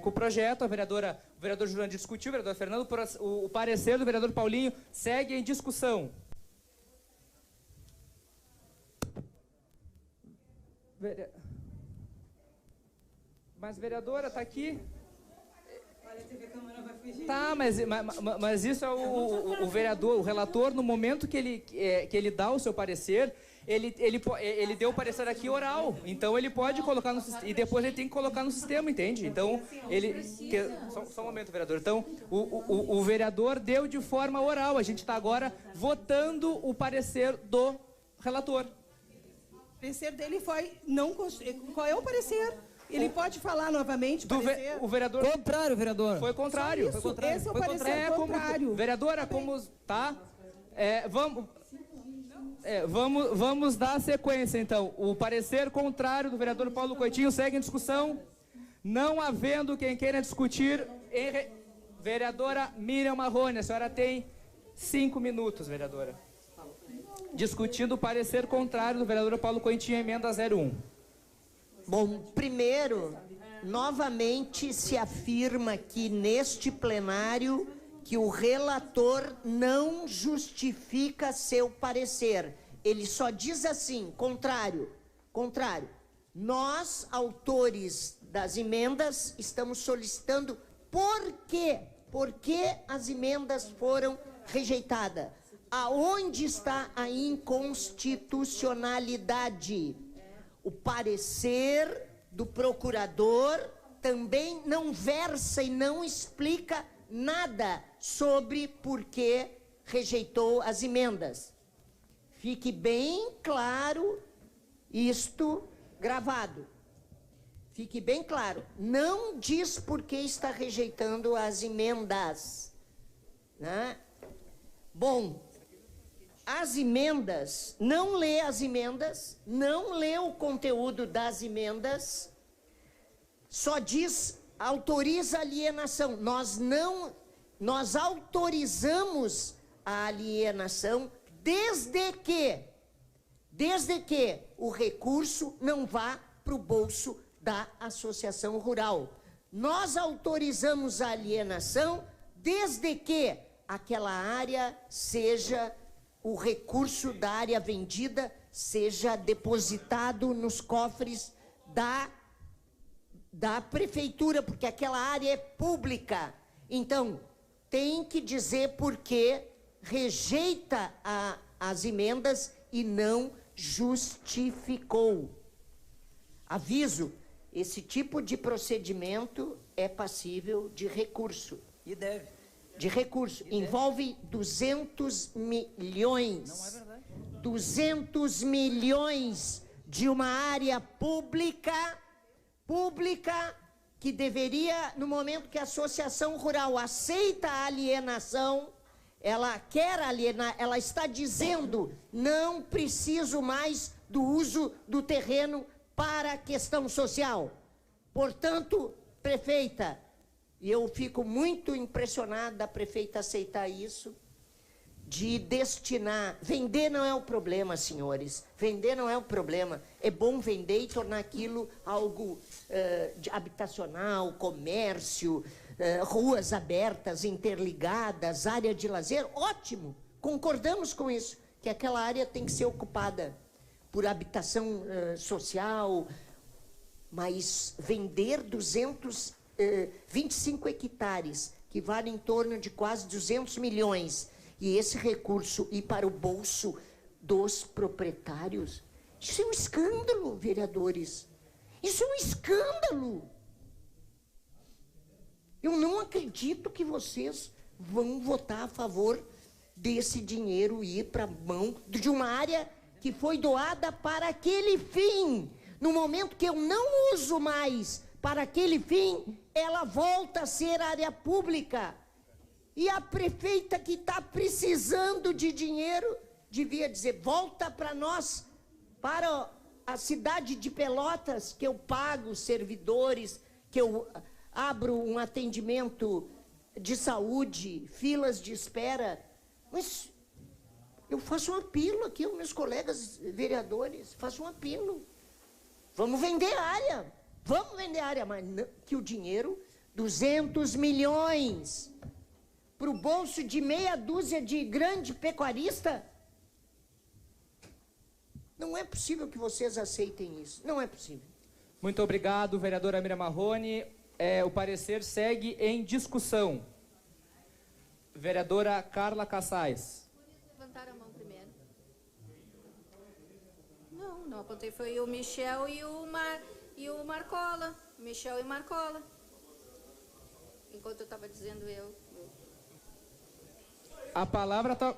com o projeto. O vereador Jurandir discutiu, o vereador Fernando, o parecer do vereador Paulinho segue em discussão. Mas, vereadora, está aqui. Tá, mas isso é o vereador, o relator, no momento que ele dá o seu parecer, ele deu o parecer aqui oral, então ele pode colocar no sistema, e depois ele tem que colocar no sistema, entende? Então, só um momento, vereador. Então, o vereador deu de forma oral, a gente está agora votando o parecer do relator. O parecer dele foi não... Qual é o parecer? Ele pode falar novamente, o vereador... Contrário, vereador. Foi contrário. Foi contrário. Esse é o parecer contrário. Vereadora, tá? Vamos dar sequência, então. O parecer contrário do vereador Paulo Coitinho segue em discussão. Não havendo quem queira discutir... Vereadora Miriam Marrone, a senhora tem 5 minutos, vereadora. Discutindo o parecer contrário do vereador Paulo Coitinho, emenda 01. Bom, primeiro, novamente se afirma aqui neste plenário que o relator não justifica seu parecer. Ele só diz assim, contrário. Nós, autores das emendas, estamos solicitando por que as emendas foram rejeitadas. Aonde está a inconstitucionalidade? O parecer do procurador também não versa e não explica nada sobre por que rejeitou as emendas. Fique bem claro isto gravado. Fique bem claro. Não diz por que está rejeitando as emendas, né? Bom, as emendas, não lê as emendas, não lê o conteúdo das emendas, só diz, autoriza a alienação. Nós autorizamos a alienação desde que o recurso não vá para o bolso da associação rural. Nós autorizamos a alienação desde que aquela área seja... o recurso da área vendida seja depositado nos cofres da prefeitura, porque aquela área é pública. Então, tem que dizer por que rejeita as emendas e não justificou. Aviso, esse tipo de procedimento é passível de recurso. E deve. De recurso. Envolve 200 milhões. Não é verdade. 200 milhões de uma área pública que deveria, no momento que a associação rural aceita a alienação, ela quer alienar, ela está dizendo, não preciso mais do uso do terreno para a questão social. Portanto, prefeita, e eu fico muito impressionado da prefeita aceitar isso, de destinar... Vender não é o problema, senhores. Vender não é o problema. É bom vender e tornar aquilo algo habitacional, comércio, ruas abertas, interligadas, área de lazer. Ótimo! Concordamos com isso, que aquela área tem que ser ocupada por habitação social, mas vender 25 hectares, que vale em torno de quase 200 milhões, e esse recurso ir para o bolso dos proprietários, isso é um escândalo, vereadores. Isso é um escândalo. Eu não acredito que vocês vão votar a favor desse dinheiro ir para a mão de uma área que foi doada para aquele fim. No momento que eu não uso mais para aquele fim, ela volta a ser área pública. E a prefeita que está precisando de dinheiro devia dizer, volta para nós, para a cidade de Pelotas, que eu pago servidores, que eu abro um atendimento de saúde, filas de espera. Mas Eu faço um apelo aqui aos meus colegas vereadores, faço um apelo. Vamos vender área, mas não, que o dinheiro, 200 milhões, para o bolso de meia dúzia de grande pecuarista. Não é possível que vocês aceitem isso, não é possível. Muito obrigado, vereadora Mira Marrone. O parecer segue em discussão. Vereadora Carla Cassais. Levantaram a mão primeiro. Não apontei. Foi o Michel e o Marcola. Michel e Marcola. Enquanto eu estava dizendo eu. A palavra está...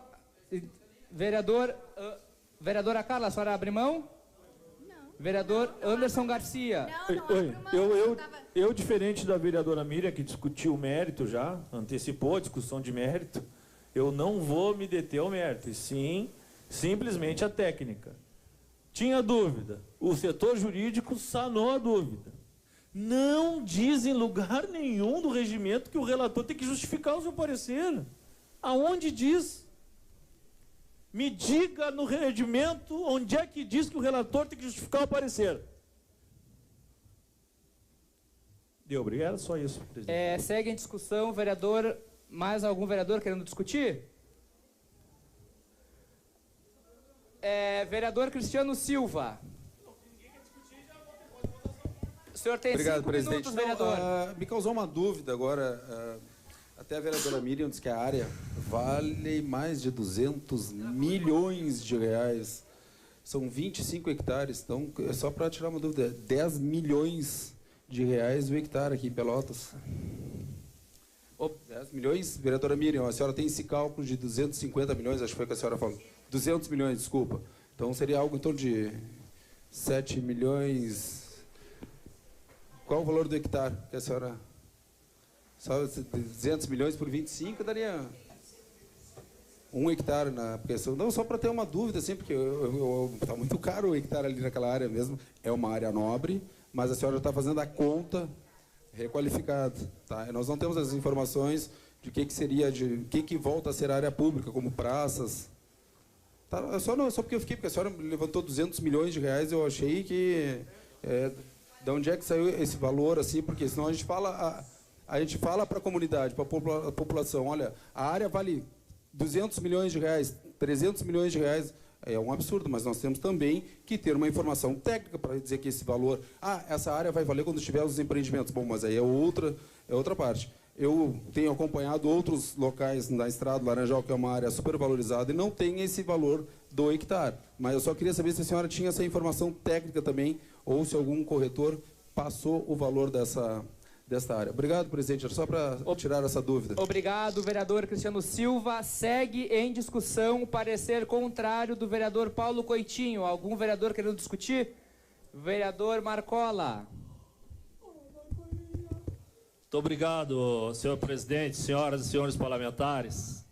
Vereadora Carla, a senhora abre mão? Vereador Anderson Garcia. Eu, diferente da vereadora Miriam, que discutiu o mérito já, antecipou a discussão de mérito, eu não vou me deter ao mérito, e sim, simplesmente a técnica. Tinha dúvida, o setor jurídico sanou a dúvida. Não diz em lugar nenhum do regimento que o relator tem que justificar o seu parecer. Aonde diz? Me diga no regimento onde é que diz que o relator tem que justificar o parecer. Deu, obrigado, só isso, presidente. Segue em discussão, vereador. Mais algum vereador querendo discutir? Vereador Cristiano Silva. O senhor tem 5 minutos, vereador. Me causou uma dúvida agora. Até a vereadora Miriam disse que a área vale mais de 200 milhões de reais. São 25 hectares. Então, é só para tirar uma dúvida, 10 milhões de reais o hectare aqui em Pelotas. 10 milhões, vereadora Miriam, a senhora tem esse cálculo de 250 milhões, acho que foi o que a senhora falou. 200 milhões, desculpa. Então, seria algo em torno de 7 milhões... Qual o valor do hectare que a senhora... Só 200 milhões por 25 daria 1 hectare na aplicação. Não, só para ter uma dúvida, assim, porque está muito caro o hectare ali naquela área mesmo. É uma área nobre, mas a senhora está fazendo a conta requalificada. Tá? Nós não temos as informações de que seria, de que volta a ser área pública, como praças. Tá? Só porque eu fiquei, porque a senhora levantou 200 milhões de reais, eu achei que... de onde é que saiu esse valor, assim, porque senão a gente fala para a comunidade, para a população, olha, a área vale 200 milhões de reais, 300 milhões de reais, é um absurdo, mas nós temos também que ter uma informação técnica para dizer que esse valor, essa área vai valer quando tiver os empreendimentos. Bom, mas aí é outra parte. Eu tenho acompanhado outros locais na Estrada do Laranjal, que é uma área super valorizada, e não tem esse valor do hectare. Mas eu só queria saber se a senhora tinha essa informação técnica também, ou se algum corretor passou o valor dessa área. Obrigado, presidente. Era só para tirar essa dúvida. Obrigado, vereador Cristiano Silva. Segue em discussão o parecer contrário do vereador Paulo Coitinho. Algum vereador querendo discutir? Vereador Marcola. Muito obrigado, senhor presidente, senhoras e senhores parlamentares.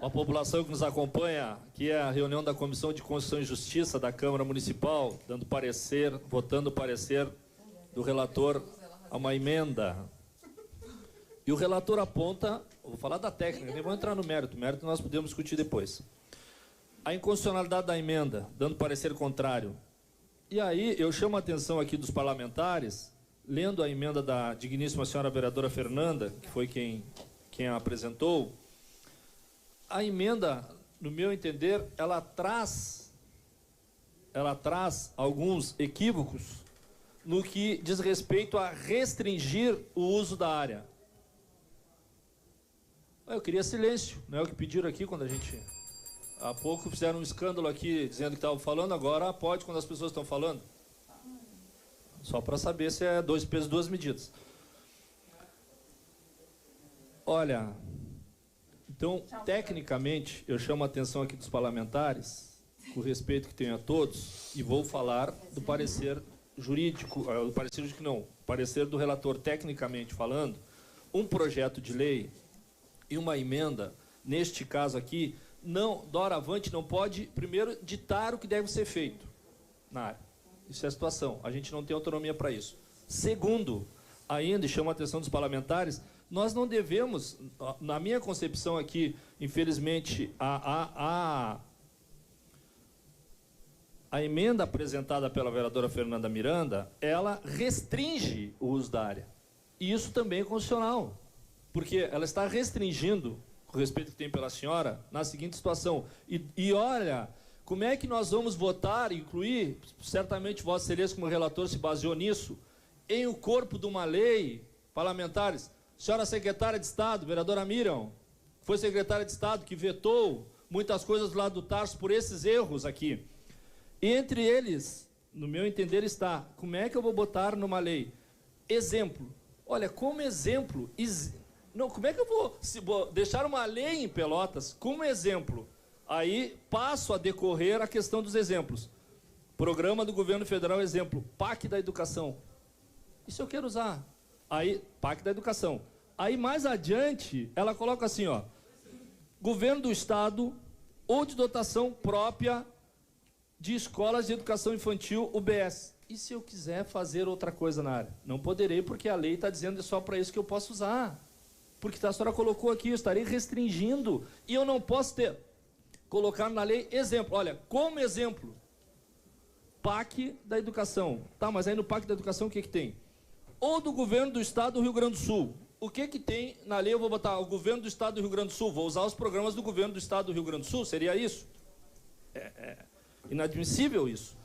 A população que nos acompanha, que é a reunião da Comissão de Constituição e Justiça da Câmara Municipal, dando parecer, votando o parecer do relator a uma emenda. E o relator aponta, vou falar da técnica, nem vou entrar no mérito, nós podemos discutir depois. A inconstitucionalidade da emenda, dando parecer contrário. E aí eu chamo a atenção aqui dos parlamentares, lendo a emenda da digníssima senhora vereadora Fernanda, que foi quem a apresentou. A emenda, no meu entender, ela traz alguns equívocos no que diz respeito a restringir o uso da área. Eu queria silêncio, não é o que pediram aqui quando a gente... Há pouco fizeram um escândalo aqui dizendo que estavam falando, agora pode quando as pessoas estão falando. Só para saber se é 2 pesos, 2 medidas. Olha, então, tecnicamente, eu chamo a atenção aqui dos parlamentares, com o respeito que tenho a todos, e vou falar do parecer jurídico, parecer do relator, tecnicamente falando, um projeto de lei e uma emenda, neste caso aqui, doravante não pode, primeiro, ditar o que deve ser feito na área. Isso é a situação. A gente não tem autonomia para isso. Segundo, ainda, e chamo a atenção dos parlamentares, Nós não devemos, na minha concepção aqui, infelizmente, a emenda apresentada pela vereadora Fernanda Miranda, ela restringe o uso da área. E isso também é constitucional, porque ela está restringindo, com o respeito que tem pela senhora, na seguinte situação. E olha, como é que nós vamos votar, incluir, certamente Vossa Excelência como relator se baseou nisso, em o corpo de uma lei, parlamentares, senhora secretária de Estado, vereadora Miriam, foi secretária de Estado que vetou muitas coisas do lado do Tarso por esses erros aqui. Entre eles, no meu entender, está, como é que eu vou botar numa lei? Exemplo. Olha, como exemplo, não, como é que eu vou deixar uma lei em Pelotas como exemplo? Aí passo a decorrer a questão dos exemplos. Programa do governo federal, exemplo, PAC da educação. Isso eu quero usar. Aí, PAC da educação. Aí mais adiante, ela coloca assim, ó, governo do estado ou de dotação própria de escolas de educação infantil, UBS. E se eu quiser fazer outra coisa na área? Não poderei, porque a lei está dizendo só para isso que eu posso usar. Porque a senhora colocou aqui, eu estarei restringindo. E eu não posso colocar na lei exemplo. Olha, como exemplo, PAC da educação. Tá, mas aí no PAC da educação o que tem? Ou do governo do estado do Rio Grande do Sul. O que tem na lei? Eu vou botar o governo do estado do Rio Grande do Sul. Vou usar os programas do governo do estado do Rio Grande do Sul. Seria isso? Inadmissível isso.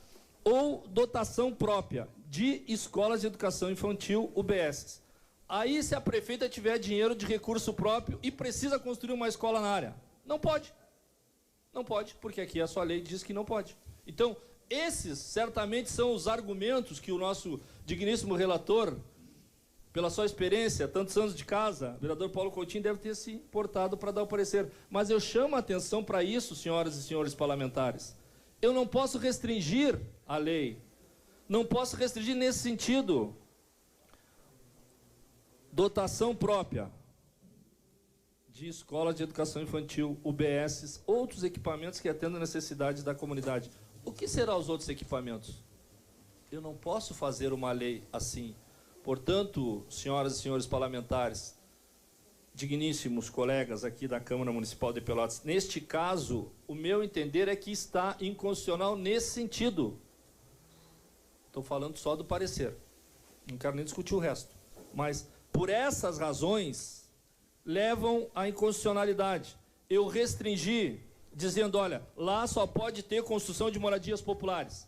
Ou dotação própria de escolas de educação infantil, UBS. Aí, se a prefeita tiver dinheiro de recurso próprio e precisa construir uma escola na área, não pode. Não pode, porque aqui a sua lei diz que não pode. Então, esses certamente são os argumentos que o nosso digníssimo relator, pela sua experiência, tantos anos de casa, o vereador Paulo Coutinho deve ter se portado para dar o parecer. Mas eu chamo a atenção para isso, senhoras e senhores parlamentares. Eu não posso restringir a lei. Não posso restringir nesse sentido. Dotação própria de escolas de educação infantil, UBS, outros equipamentos que atendam necessidades da comunidade. O que serão os outros equipamentos? Eu não posso fazer uma lei assim. Portanto, senhoras e senhores parlamentares, digníssimos colegas aqui da Câmara Municipal de Pelotas, neste caso, o meu entender é que está inconstitucional nesse sentido. Estou falando só do parecer. Não quero nem discutir o resto. Mas, por essas razões, levam à inconstitucionalidade. Eu restringi, dizendo, olha, lá só pode ter construção de moradias populares.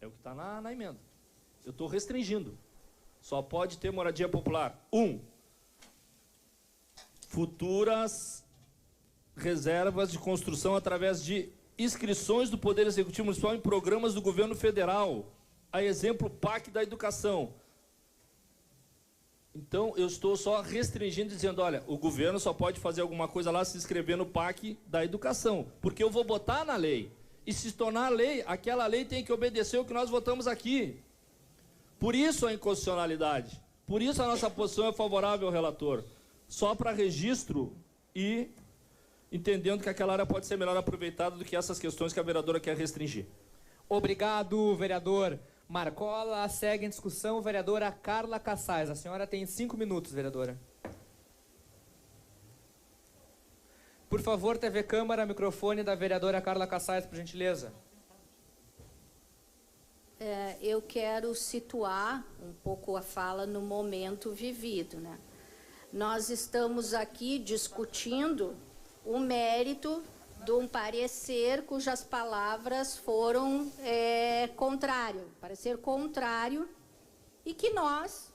É o que está na emenda. Eu estou restringindo. Só pode ter moradia popular. Futuras reservas de construção através de inscrições do Poder Executivo Municipal em programas do governo federal. A exemplo, PAC da educação. Então, eu estou só restringindo, dizendo, olha, o governo só pode fazer alguma coisa lá se inscrever no PAC da educação, porque eu vou botar na lei. E se tornar lei, aquela lei tem que obedecer o que nós votamos aqui. Por isso a inconstitucionalidade. Por isso a nossa posição é favorável ao relator. Só para registro e entendendo que aquela área pode ser melhor aproveitada do que essas questões que a vereadora quer restringir. Obrigado, vereador Marcola. Segue em discussão a vereadora Carla Cassais. A senhora tem 5 minutos, vereadora. Por favor, TV Câmara, microfone da vereadora Carla Cassais, por gentileza. Eu quero situar um pouco a fala no momento vivido, né? Nós estamos aqui discutindo o mérito de um parecer cujas palavras foram parecer contrário, e que nós,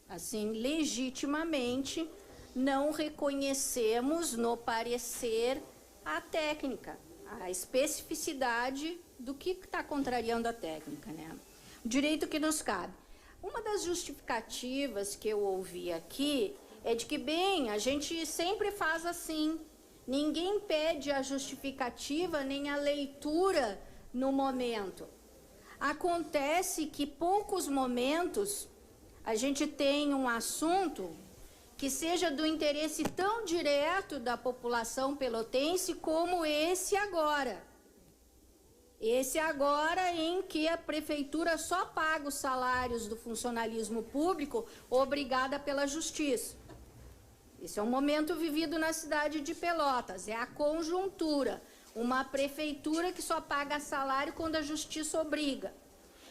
assim, legitimamente, não reconhecemos no parecer a técnica, a especificidade do que está contrariando a técnica, né? O direito que nos cabe. Uma das justificativas que eu ouvi aqui é de que, bem, a gente sempre faz assim. Ninguém pede a justificativa nem a leitura no momento. Acontece que poucos momentos a gente tem um assunto que seja do interesse tão direto da população pelotense como esse agora. Esse agora em que a prefeitura só paga os salários do funcionalismo público obrigada pela justiça. Esse é um momento vivido na cidade de Pelotas, é a conjuntura. Uma prefeitura que só paga salário quando a justiça obriga.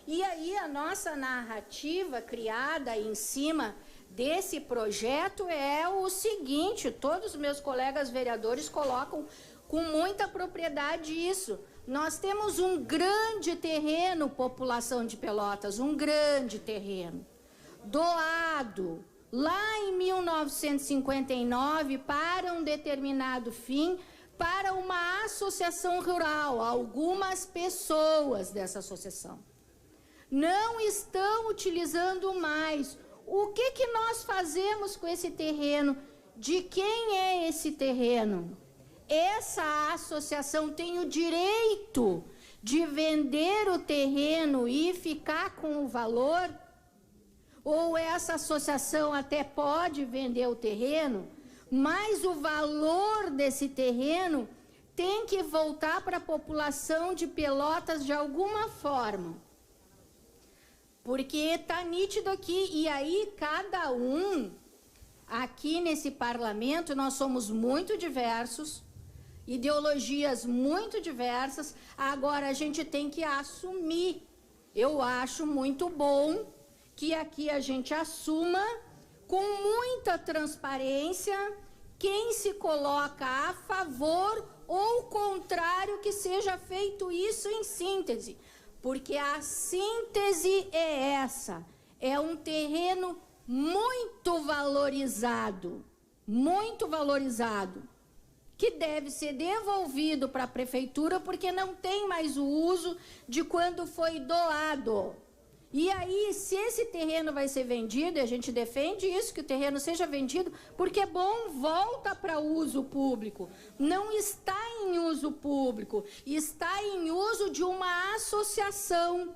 E aí a nossa narrativa criada em cima desse projeto é o seguinte, todos os meus colegas vereadores colocam com muita propriedade isso. Nós temos um grande terreno, população de Pelotas, um grande terreno, doado lá em 1959 para um determinado fim, para uma associação rural. Algumas pessoas dessa associação não estão utilizando mais. O que nós fazemos com esse terreno? De quem é esse terreno? Essa associação tem o direito de vender o terreno e ficar com o valor? Ou essa associação até pode vender o terreno, mas o valor desse terreno tem que voltar para a população de Pelotas de alguma forma? Porque está nítido aqui, e aí cada um, aqui nesse parlamento, nós somos muito diversos, ideologias muito diversas, agora a gente tem que assumir. Eu acho muito bom que aqui a gente assuma com muita transparência quem se coloca a favor ou contrário que seja feito isso em síntese. Porque a síntese é essa, é um terreno muito valorizado, que deve ser devolvido para a prefeitura porque não tem mais o uso de quando foi doado. E aí, se esse terreno vai ser vendido, e a gente defende isso, que o terreno seja vendido, porque é bom, volta para uso público. Não está em uso público, está em uso de uma associação,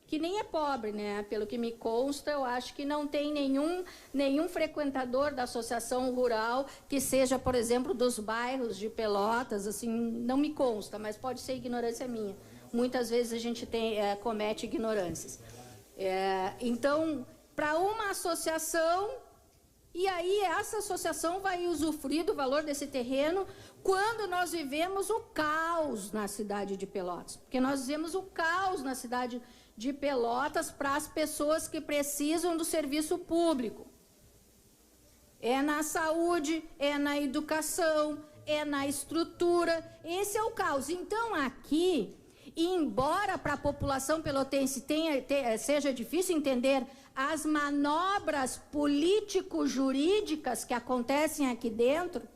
que nem é pobre, né? Pelo que me consta, eu acho que não tem nenhum frequentador da associação rural que seja, por exemplo, dos bairros de Pelotas, assim, não me consta, mas pode ser ignorância minha. Muitas vezes a gente comete ignorâncias. Então, para uma associação, e aí essa associação vai usufruir do valor desse terreno quando nós vivemos o caos na cidade de Pelotas. Porque nós vivemos o caos na cidade de Pelotas para as pessoas que precisam do serviço público. É na saúde, é na educação, é na estrutura, esse é o caos. Então, aqui, embora para a população pelotense seja difícil entender as manobras político-jurídicas que acontecem aqui dentro,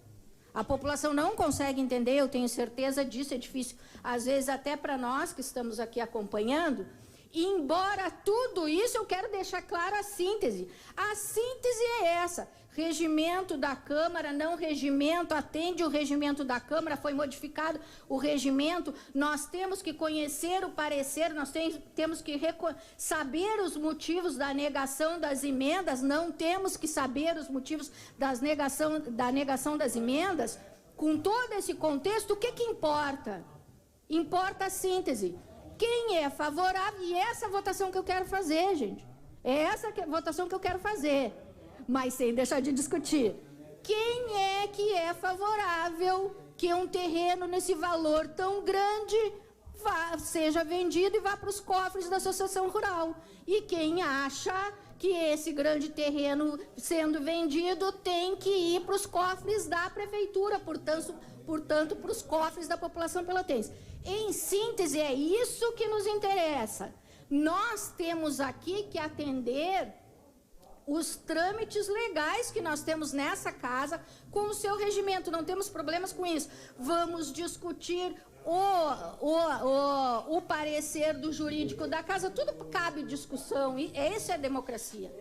a população não consegue entender, eu tenho certeza disso, é difícil, às vezes até para nós que estamos aqui acompanhando. Embora tudo isso, eu quero deixar claro a síntese. A síntese é essa. Regimento da Câmara, não regimento, atende o regimento da Câmara, foi modificado o regimento, nós temos que conhecer o parecer, nós temos que saber os motivos da negação das emendas, não temos que saber os motivos da negação das emendas. Com todo esse contexto, o que importa? Importa a síntese. Quem é favorável, e essa votação que eu quero fazer, gente, é essa votação que eu quero fazer. Mas sem deixar de discutir. Quem é que é favorável que um terreno nesse valor tão grande seja vendido e vá para os cofres da associação rural? E quem acha que esse grande terreno sendo vendido tem que ir para os cofres da prefeitura, portanto para os cofres da população pelotense? Em síntese, é isso que nos interessa. Nós temos aqui que atender os trâmites legais que nós temos nessa casa com o seu regimento, não temos problemas com isso. Vamos discutir o parecer do jurídico da casa, tudo cabe discussão, e essa é a democracia.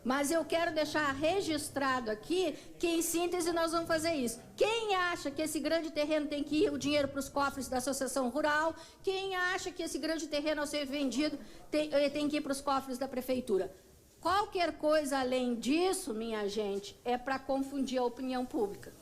Mas eu quero deixar registrado aqui que, em síntese, nós vamos fazer isso. Quem acha que esse grande terreno tem que ir o dinheiro para os cofres da associação rural, quem acha que esse grande terreno, ao ser vendido, tem que ir para os cofres da prefeitura. Qualquer coisa além disso, minha gente, é para confundir a opinião pública.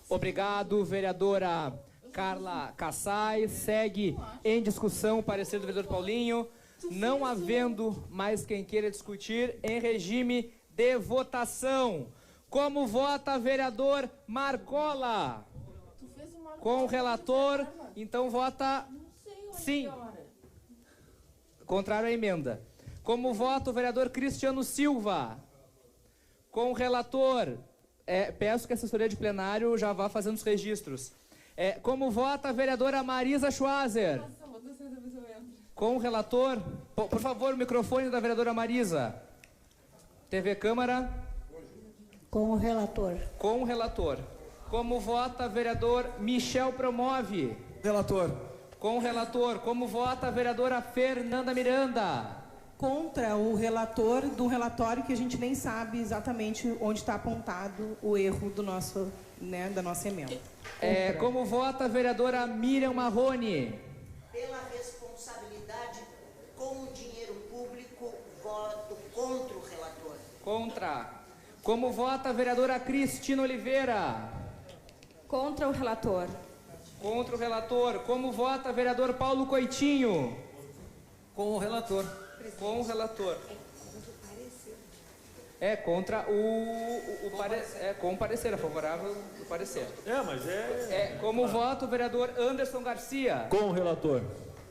Obrigado, vereadora Carla Kassai. Segue em discussão o parecer do vereador Paulinho. Não havendo mais quem queira discutir, em regime de votação. Como vota vereador Marcola? Com o relator, então vota sim. Contrário à emenda. Como vota o vereador Cristiano Silva? Com o relator, peço que a assessoria de plenário já vá fazendo os registros. Como vota a vereadora Marisa Schwazer? Com o relator, por favor, o microfone da vereadora Marisa. TV Câmara. Com o relator. Com o relator. Como vota vereador Michel Promove? Relator. Com o relator. Como vota a vereadora Fernanda Miranda? Contra o relator do relatório que a gente nem sabe exatamente onde está apontado o erro do nosso, da nossa emenda. Como vota a vereadora Miriam Marrone? Pela responsabilidade com o dinheiro público, voto contra o relator. Contra. Como vota a vereadora Cristina Oliveira? Contra o relator. Contra o relator. Como vota o vereador Paulo Coitinho? Com o relator. Com o relator. Contra o parecer. Com o parecer, é favorável do parecer. Como vota o vereador Anderson Garcia? Com o relator.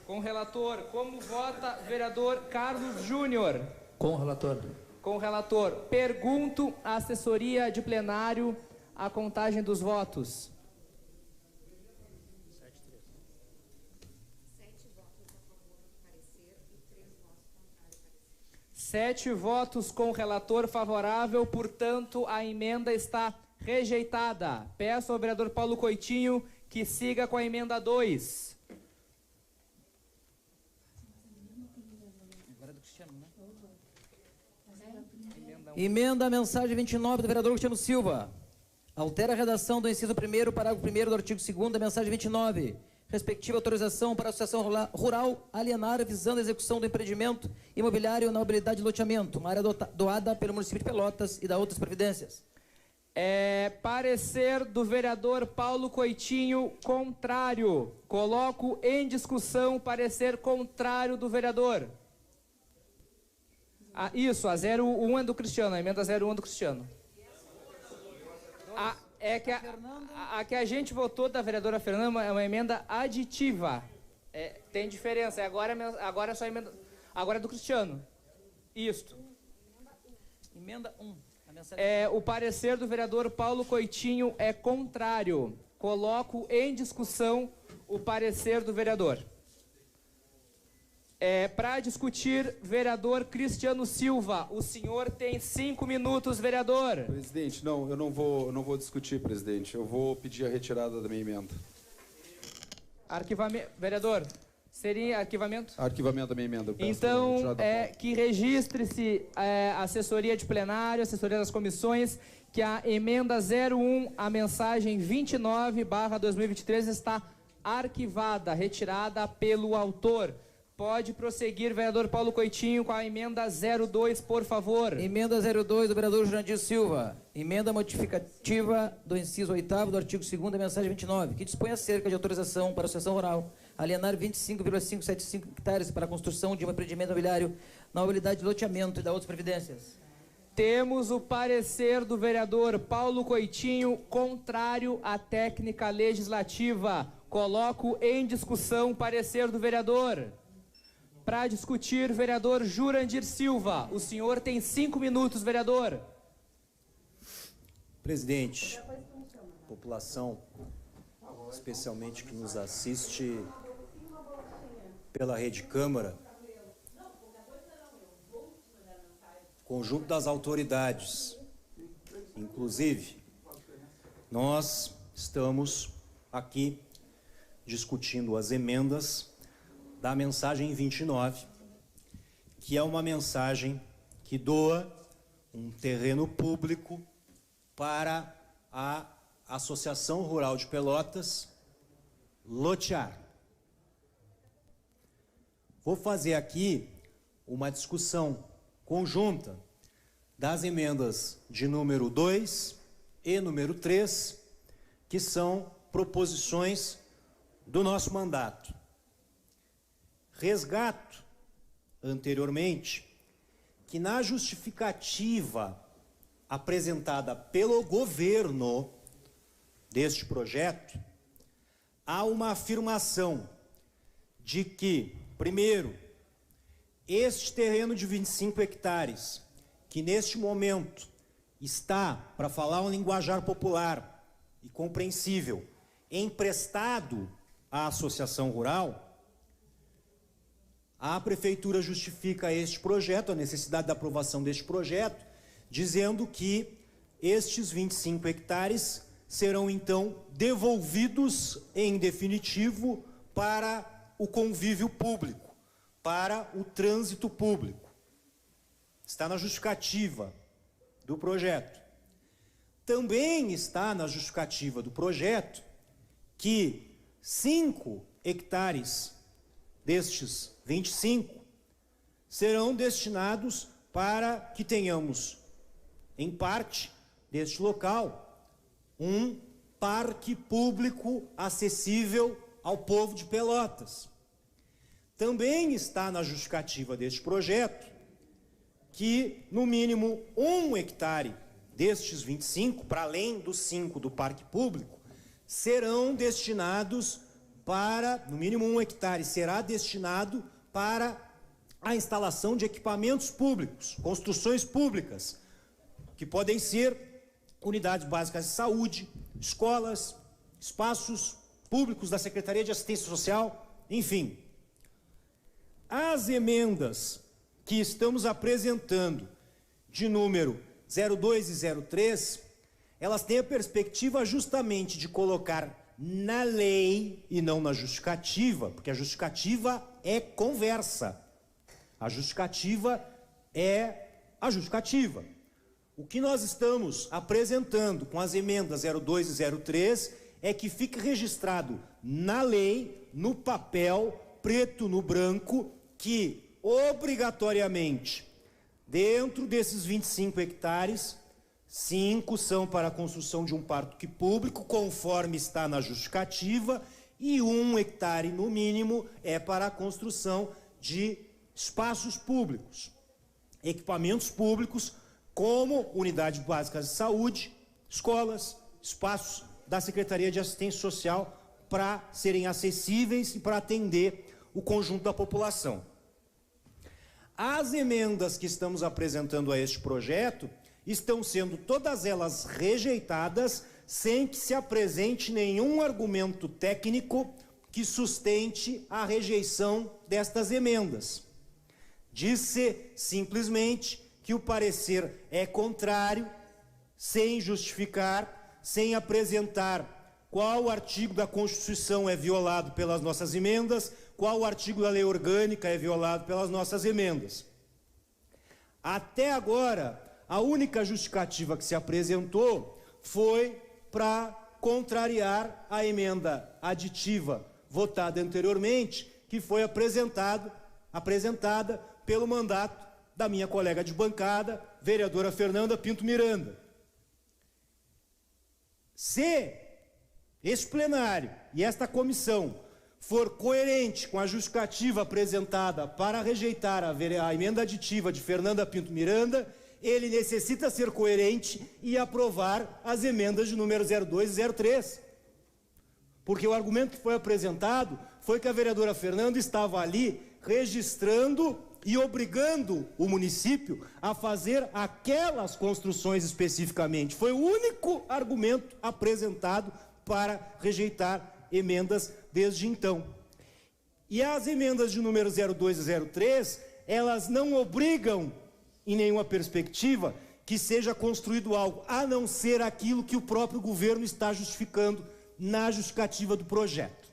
Com o relator. Como vota o vereador Carlos Júnior? Com o relator. Com o relator. Pergunto à assessoria de plenário a contagem dos votos. 7 votos com o relator favorável, portanto, a emenda está rejeitada. Peço ao vereador Paulo Coitinho que siga com a emenda 2. Emenda a mensagem 29 do vereador Cristiano Silva. Altera a redação do inciso 1º, parágrafo 1º do artigo 2º da mensagem 29. Respectiva autorização para a Associação Rural alienar visando a execução do empreendimento imobiliário na habilidade de loteamento, uma área doada pelo município de Pelotas e da outras providências. Parecer do vereador Paulo Coitinho contrário. Coloco em discussão o parecer contrário do vereador. Isso, a 01 é do Cristiano, a emenda 01 do Cristiano. A que a gente votou da vereadora Fernanda é uma emenda aditiva. Tem diferença. Agora é só emenda. Agora é do Cristiano. Isto. Emenda 1. O parecer do vereador Paulo Coitinho é contrário. Coloco em discussão o parecer do vereador. Para discutir, vereador Cristiano Silva. O senhor tem 5 minutos, vereador. Presidente, não, eu não vou discutir, presidente. Eu vou pedir a retirada da minha emenda. Arquivamento. Vereador, seria arquivamento? Arquivamento da minha emenda. Então, que registre-se a assessoria de plenário, assessoria das comissões, que a emenda 01, a mensagem 29/2023 está arquivada, retirada pelo autor. Pode prosseguir, vereador Paulo Coitinho, com a emenda 02, por favor. Emenda 02 do vereador Jurandir Silva. Emenda modificativa do inciso 8º do artigo 2º da mensagem 29, que dispõe acerca de autorização para a Associação Rural alienar 25,575 hectares para a construção de um empreendimento imobiliário na habilidade de loteamento e da outras previdências. Temos o parecer do vereador Paulo Coitinho contrário à técnica legislativa. Coloco em discussão o parecer do vereador. Para discutir, vereador Jurandir Silva. O senhor tem 5 minutos, vereador. Presidente, população, especialmente que nos assiste pela Rede Câmara, conjunto das autoridades, inclusive, nós estamos aqui discutindo as emendas da mensagem 29, que é uma mensagem que doa um terreno público para a Associação Rural de Pelotas lotear. Vou fazer aqui uma discussão conjunta das emendas de número 2 e número 3, que são proposições do nosso mandato. Resgato, anteriormente, que na justificativa apresentada pelo governo deste projeto, há uma afirmação de que, primeiro, este terreno de 25 hectares, que neste momento está, para falar um linguajar popular e compreensível, emprestado à associação rural, a prefeitura justifica este projeto, a necessidade da aprovação deste projeto, dizendo que estes 25 hectares serão então devolvidos em definitivo para o convívio público, para o trânsito público. Está na justificativa do projeto. Também está na justificativa do projeto que 5 hectares destes 25 serão destinados para que tenhamos, em parte deste local, um parque público acessível ao povo de Pelotas. Também está na justificativa deste projeto que, no mínimo, 1 hectare destes 25, para além dos 5 do parque público, serão destinados para, no mínimo 1 hectare, será destinado para a instalação de equipamentos públicos, construções públicas, que podem ser unidades básicas de saúde, escolas, espaços públicos da Secretaria de Assistência Social, enfim. As emendas que estamos apresentando, de número 02 e 03, elas têm a perspectiva justamente de colocar na lei e não na justificativa, porque a justificativa é conversa. A justificativa é a justificativa. O que nós estamos apresentando com as emendas 02 e 03 é que fique registrado na lei, no papel, preto no branco, que obrigatoriamente, dentro desses 25 hectares, 5 são para a construção de um parque público, conforme está na justificativa, e 1 hectare, no mínimo, é para a construção de espaços públicos, equipamentos públicos, como unidades básicas de saúde, escolas, espaços da Secretaria de Assistência Social, para serem acessíveis e para atender o conjunto da população. As emendas que estamos apresentando a este projeto estão sendo todas elas rejeitadas sem que se apresente nenhum argumento técnico que sustente a rejeição destas emendas. Diz-se simplesmente que o parecer é contrário, sem justificar, sem apresentar qual artigo da Constituição é violado pelas nossas emendas, qual artigo da lei orgânica é violado pelas nossas emendas. Até agora, a única justificativa que se apresentou foi para contrariar a emenda aditiva votada anteriormente, que foi apresentada pelo mandato da minha colega de bancada, vereadora Fernanda Pinto Miranda. Se esse plenário e esta comissão for coerente com a justificativa apresentada para rejeitar a emenda aditiva de Fernanda Pinto Miranda, ele necessita ser coerente e aprovar as emendas de número 02 e 03. Porque o argumento que foi apresentado foi que a vereadora Fernanda estava ali registrando e obrigando o município a fazer aquelas construções especificamente. Foi o único argumento apresentado para rejeitar emendas desde então. E as emendas de número 02 e 03, elas não obrigam em nenhuma perspectiva que seja construído algo, a não ser aquilo que o próprio governo está justificando na justificativa do projeto.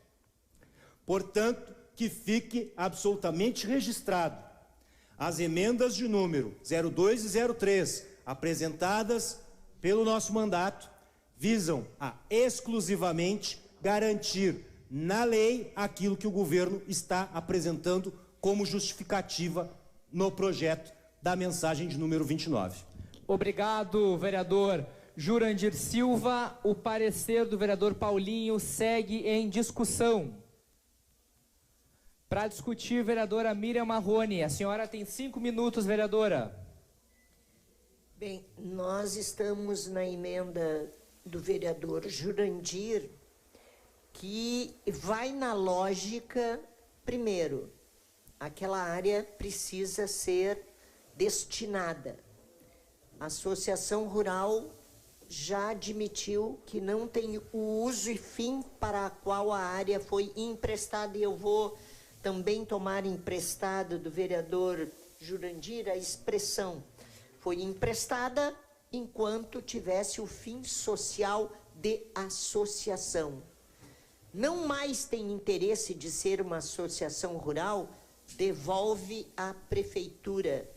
Portanto, que fique absolutamente registrado: as emendas de número 02 e 03, apresentadas pelo nosso mandato, visam a exclusivamente garantir na lei aquilo que o governo está apresentando como justificativa no projeto da mensagem de número 29. Obrigado, vereador Jurandir Silva. O parecer do vereador Paulinho segue em discussão. Para discutir, vereadora Miriam Marrone. A senhora tem 5 minutos, vereadora. Bem, nós estamos na emenda do vereador Jurandir, que vai na lógica, primeiro, aquela área precisa ser destinada. A Associação Rural já admitiu que não tem o uso e fim para a qual a área foi emprestada, e eu vou também tomar emprestado do vereador Jurandir a expressão. Foi emprestada enquanto tivesse o fim social de associação. Não mais tem interesse de ser uma associação rural, devolve à prefeitura.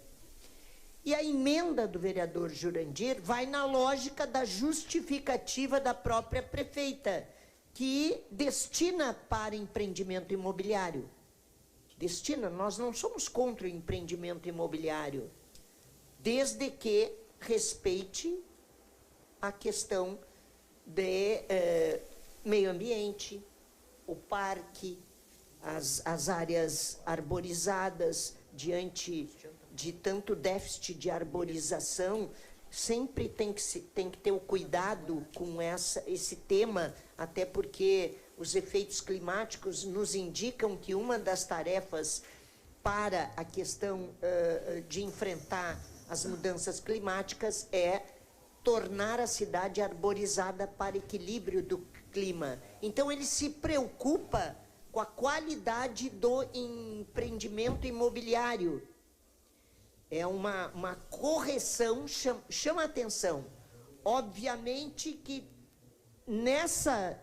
E a emenda do vereador Jurandir vai na lógica da justificativa da própria prefeita, que destina para empreendimento imobiliário. Destina, nós não somos contra o empreendimento imobiliário, desde que respeite a questão de meio ambiente, o parque, as áreas arborizadas. Diante de tanto déficit de arborização, sempre tem que ter o cuidado com esse tema, até porque os efeitos climáticos nos indicam que uma das tarefas para a questão de enfrentar as mudanças climáticas é tornar a cidade arborizada para equilíbrio do clima. Então, ele se preocupa com a qualidade do empreendimento imobiliário. É uma correção, chama atenção. Obviamente que nessa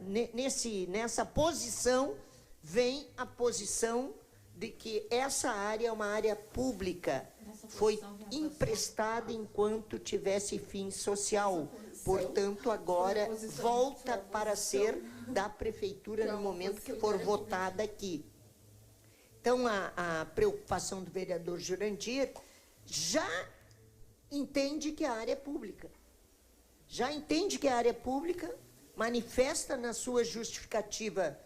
posição vem a posição de que essa área é uma área pública, foi emprestada enquanto tivesse fim social. Portanto, agora volta para ser da prefeitura no momento que for votada aqui. Então, a preocupação do vereador Jurandir já entende que a área é pública. Já entende que a área é pública, manifesta na sua justificativa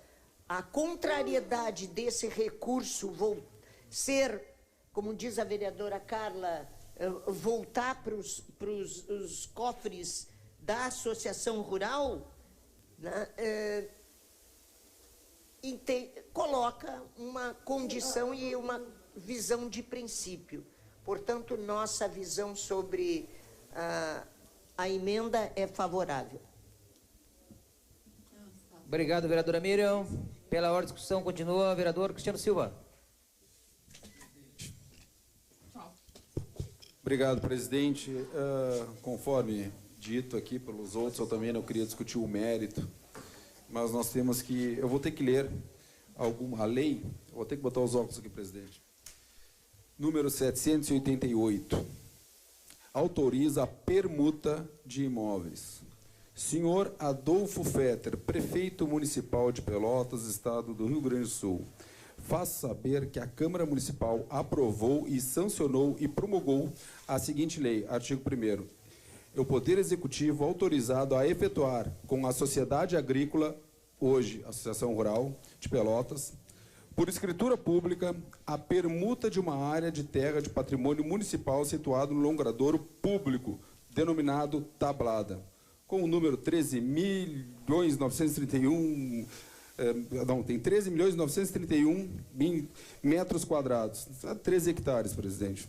a contrariedade desse recurso ser, como diz a vereadora Carla, voltar para os cofres da Associação Rural, né, coloca uma condição e uma visão de princípio. Portanto, nossa visão sobre a emenda é favorável. Obrigado, vereadora Miriam. Pela ordem de discussão, continua, vereador Cristiano Silva. Obrigado, presidente. Conforme dito aqui pelos outros, eu também não queria discutir o mérito, mas nós temos que... Eu vou ter que ler a lei, eu vou ter que botar os óculos aqui, presidente. Número 788. Autoriza a permuta de imóveis. Senhor Adolfo Fetter, prefeito municipal de Pelotas, estado do Rio Grande do Sul, faz saber que a Câmara Municipal aprovou e sancionou e promulgou a seguinte lei, artigo 1º. O Poder Executivo autorizado a efetuar com a Sociedade Agrícola, hoje Associação Rural de Pelotas, por escritura pública, a permuta de uma área de terra de patrimônio municipal situado no longradouro público, denominado Tablada, com o número 13.931... tem 13.931 metros quadrados, 13 hectares, presidente.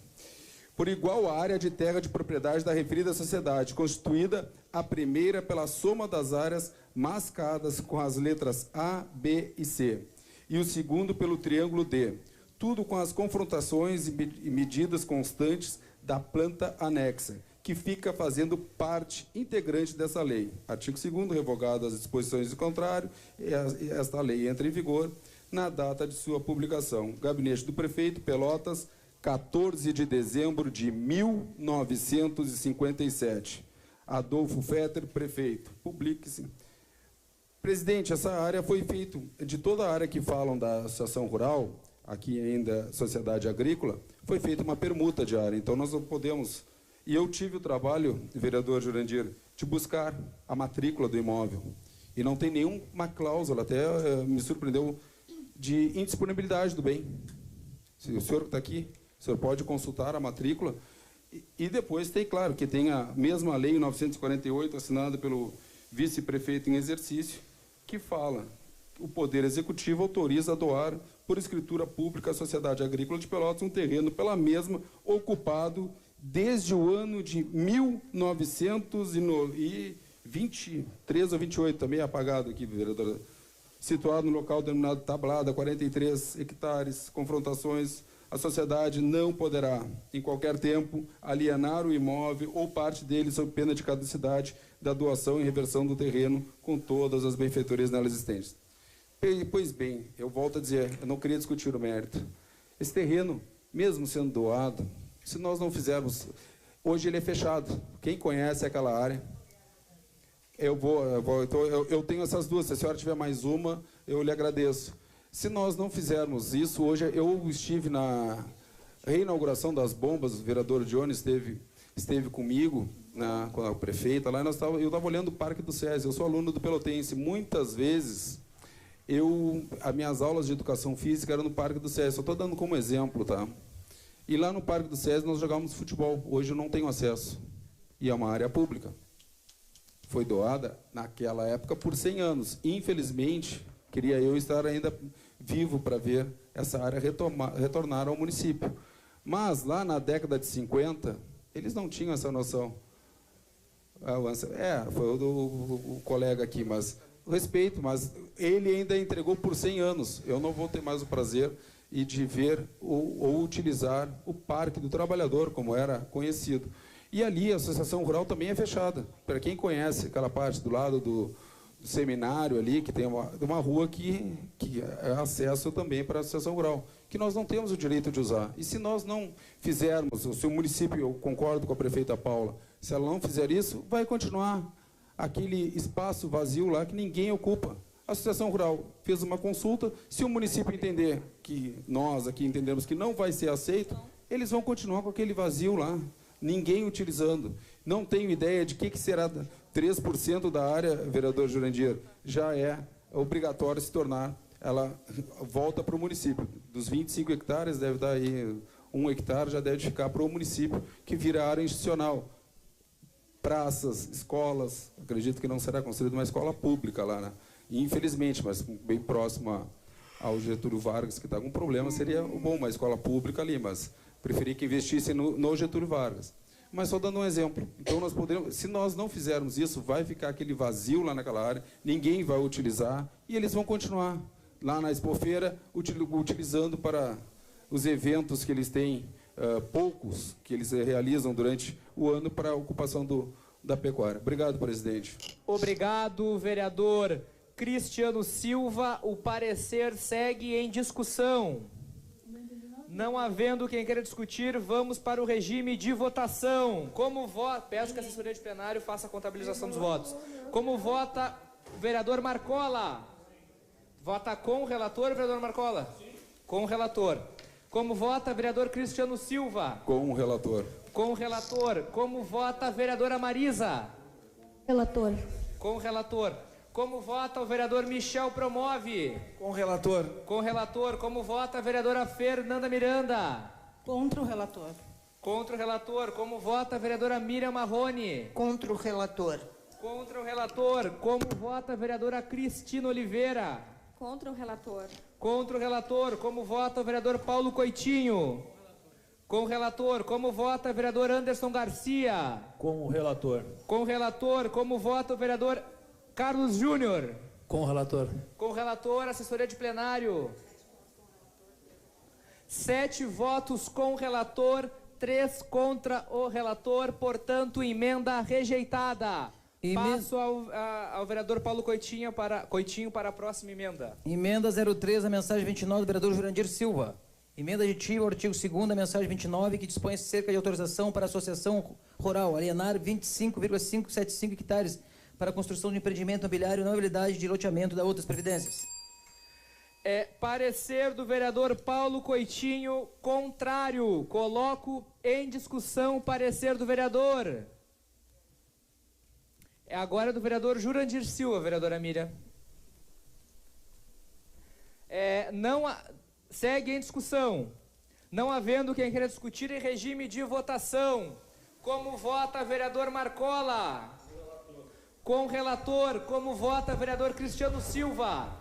Por igual área de terra de propriedade da referida sociedade, constituída a primeira pela soma das áreas mascadas com as letras A, B e C, e o segundo pelo triângulo D, tudo com as confrontações e medidas constantes da planta anexa, que fica fazendo parte integrante dessa lei. Artigo 2º, revogado as disposições do contrário, esta lei entra em vigor na data de sua publicação. Gabinete do Prefeito, Pelotas, 14 de dezembro de 1957. Adolfo Fetter, prefeito. Publique-se. Presidente, essa área foi feita, de toda a área que falam da Associação Rural, aqui ainda Sociedade Agrícola, foi feita uma permuta de área, então nós não podemos... E eu tive o trabalho, vereador Jurandir, de buscar a matrícula do imóvel. E não tem nenhuma cláusula, até me surpreendeu de indisponibilidade do bem. Se o senhor está aqui, o senhor pode consultar a matrícula. E depois tem, claro, que tem a mesma lei 948, assinada pelo vice-prefeito em exercício, que fala que o Poder Executivo autoriza a doar, por escritura pública, à Sociedade Agrícola de Pelotas um terreno pela mesma, ocupado desde o ano de 1923 ou 28, também apagado aqui, vereadora, situado no local denominado Tablada, 43 hectares, confrontações. A sociedade não poderá, em qualquer tempo, alienar o imóvel ou parte dele sob pena de caducidade da doação e reversão do terreno com todas as benfeitorias nela existentes. Pois bem, eu volto a dizer, eu não queria discutir o mérito. Esse terreno, mesmo sendo doado, se nós não fizermos... Hoje ele é fechado. Quem conhece aquela área... Eu tenho essas duas. Se a senhora tiver mais uma, eu lhe agradeço. Se nós não fizermos isso, hoje eu estive na reinauguração das bombas, o vereador Johnny esteve comigo, com a prefeita, lá eu estava olhando o Parque do SESI, eu sou aluno do Pelotense, muitas vezes, as minhas aulas de educação física eram no Parque do SESI, só estou dando como exemplo, tá? E lá no Parque do SESI nós jogávamos futebol, hoje eu não tenho acesso, e é uma área pública. Foi doada, naquela época, por 100 anos. Infelizmente, queria eu estar ainda vivo para ver essa área retornar ao município. Mas, lá na década de 50, eles não tinham essa noção. Foi o colega aqui, mas respeito, mas ele ainda entregou por 100 anos. Eu não vou ter mais o prazer de ver ou utilizar o Parque do Trabalhador, como era conhecido. E ali a Associação Rural também é fechada. Para quem conhece aquela parte do lado do seminário ali, que tem uma rua que é acesso também para a Associação Rural, que nós não temos o direito de usar. E se nós não fizermos, se o município, eu concordo com a prefeita Paula, se ela não fizer isso, vai continuar aquele espaço vazio lá que ninguém ocupa. A Associação Rural fez uma consulta, se o município entender que nós aqui entendemos que não vai ser aceito, eles vão continuar com aquele vazio lá. Ninguém utilizando. Não tenho ideia de que será 3% da área, vereador Jurandir, já é obrigatório se tornar, ela volta para o município. Dos 25 hectares, deve dar aí 1 hectare, já deve ficar para o município, que vira área institucional. Praças, escolas, acredito que não será construída uma escola pública lá, né? Infelizmente, mas bem próximo ao Getúlio Vargas, que está com problema, seria bom uma escola pública ali, mas... preferi que investissem no Getúlio Vargas. Mas só dando um exemplo. Então, se nós não fizermos isso, vai ficar aquele vazio lá naquela área, ninguém vai utilizar, e eles vão continuar lá na Expofeira, utilizando para os eventos que eles têm, poucos, que eles realizam durante o ano para a ocupação da pecuária. Obrigado, presidente. Obrigado, vereador Cristiano Silva. O parecer segue em discussão. Não havendo quem queira discutir, vamos para o regime de votação. Como vota... Peço que a assessoria de plenário faça a contabilização dos votos. Como vota o vereador Marcola? Vota com o relator, vereador Marcola? Sim. Com o relator. Como vota o vereador Cristiano Silva? Com o relator. Com o relator. Como vota a vereadora Marisa? Relator. Com o relator. Como vota o vereador Michel Promove? Com o relator. Com o relator. Como vota a vereadora Fernanda Miranda? Contra o relator. Contra o relator. Como vota a vereadora Miriam Marrone? Contra o relator. Contra o relator. Como vota a vereadora Cristina Oliveira? Contra o relator. Contra o relator. Como vota o vereador Paulo Coitinho? Com o relator. Como vota o vereador Anderson Garcia? Com o relator. Com o relator. Como vota o vereador Carlos Júnior? Com o relator. Com o relator, assessoria de plenário. 7 votos com o relator, 3 contra o relator, portanto, emenda rejeitada. Passo ao vereador Paulo Coitinho para a próxima emenda. Emenda 03, a mensagem 29 do vereador Jurandir Silva. Emenda aditiva ao artigo 2º, a mensagem 29, que dispõe cerca de autorização para a Associação Rural alienar 25,575 hectares para a construção de empreendimento imobiliário e não habilidade de loteamento da outras previdências. Parecer do vereador Paulo Coitinho, contrário. Coloco em discussão o parecer do vereador. Agora do vereador Jurandir Silva, vereadora Miriam. Segue em discussão. Não havendo quem queira discutir em regime de votação. Como vota vereador Marcola? Com o relator. Como vota vereador Cristiano Silva?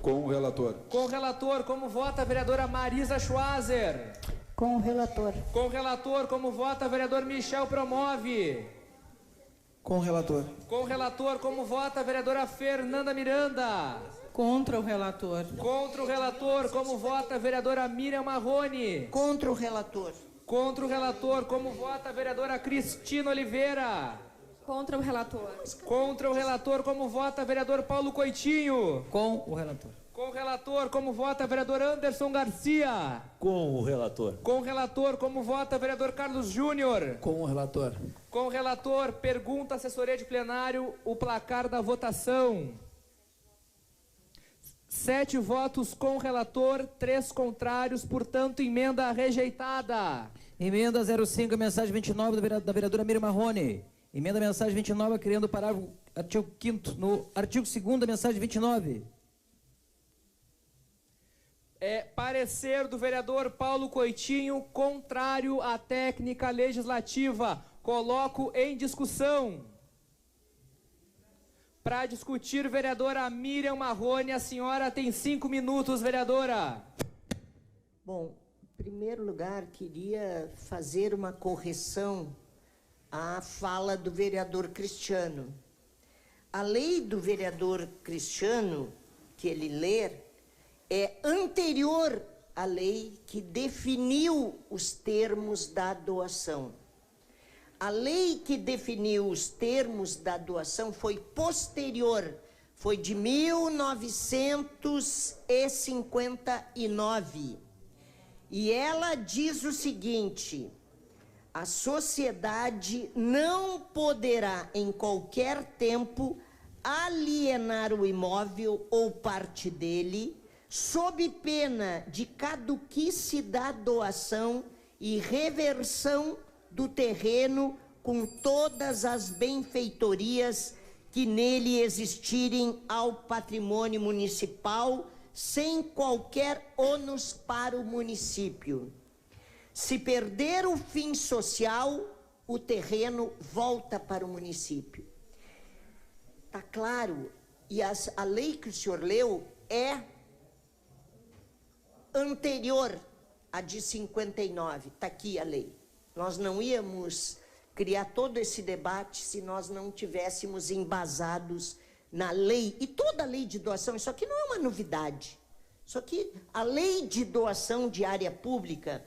Com o relator. Com o relator. Como vota a vereadora Marisa Schwazer? Com o relator. Com o relator. Como vota o vereador Michel Promove? Com o relator. Com o relator. Como vota a vereadora Fernanda Miranda? Contra o relator. Contra o relator. Como vota a vereadora Miriam Marrone? Contra o relator. Contra o relator. Como vota a vereadora Cristina Oliveira? Contra o relator. Contra o relator. Como vota o vereador Paulo Coitinho? Com o relator. Com o relator. Como vota o vereador Anderson Garcia? Com o relator. Com o relator. Como vota o vereador Carlos Júnior? Com o relator. Com o relator. Pergunta à assessoria de plenário o placar da votação. 7 votos com o relator, 3 contrários, portanto, emenda rejeitada. Emenda 05, mensagem 29 da vereadora Miriam Marrone. Emenda mensagem 29, criando o parágrafo artigo 5º. No artigo 2º, mensagem 29. Parecer do vereador Paulo Coitinho, contrário à técnica legislativa. Coloco em discussão. Para discutir, vereadora Miriam Marrone, a senhora tem 5 minutos, vereadora. Bom, em primeiro lugar, queria fazer uma correção à fala do vereador Cristiano. A lei do vereador Cristiano, que ele lê, é anterior à lei que definiu os termos da doação. A lei que definiu os termos da doação foi posterior, foi de 1959. E ela diz o seguinte: a sociedade não poderá, em qualquer tempo, alienar o imóvel ou parte dele, sob pena de caduquice da doação e reversão do terreno com todas as benfeitorias que nele existirem ao patrimônio municipal, sem qualquer ônus para o município. Se perder o fim social, o terreno volta para o município. Está claro? E a lei que o senhor leu é anterior à de 59. Está aqui a lei. Nós não íamos criar todo esse debate se nós não tivéssemos embasados na lei. E toda a lei de doação, isso aqui não é uma novidade. Isso aqui, a lei de doação de área pública,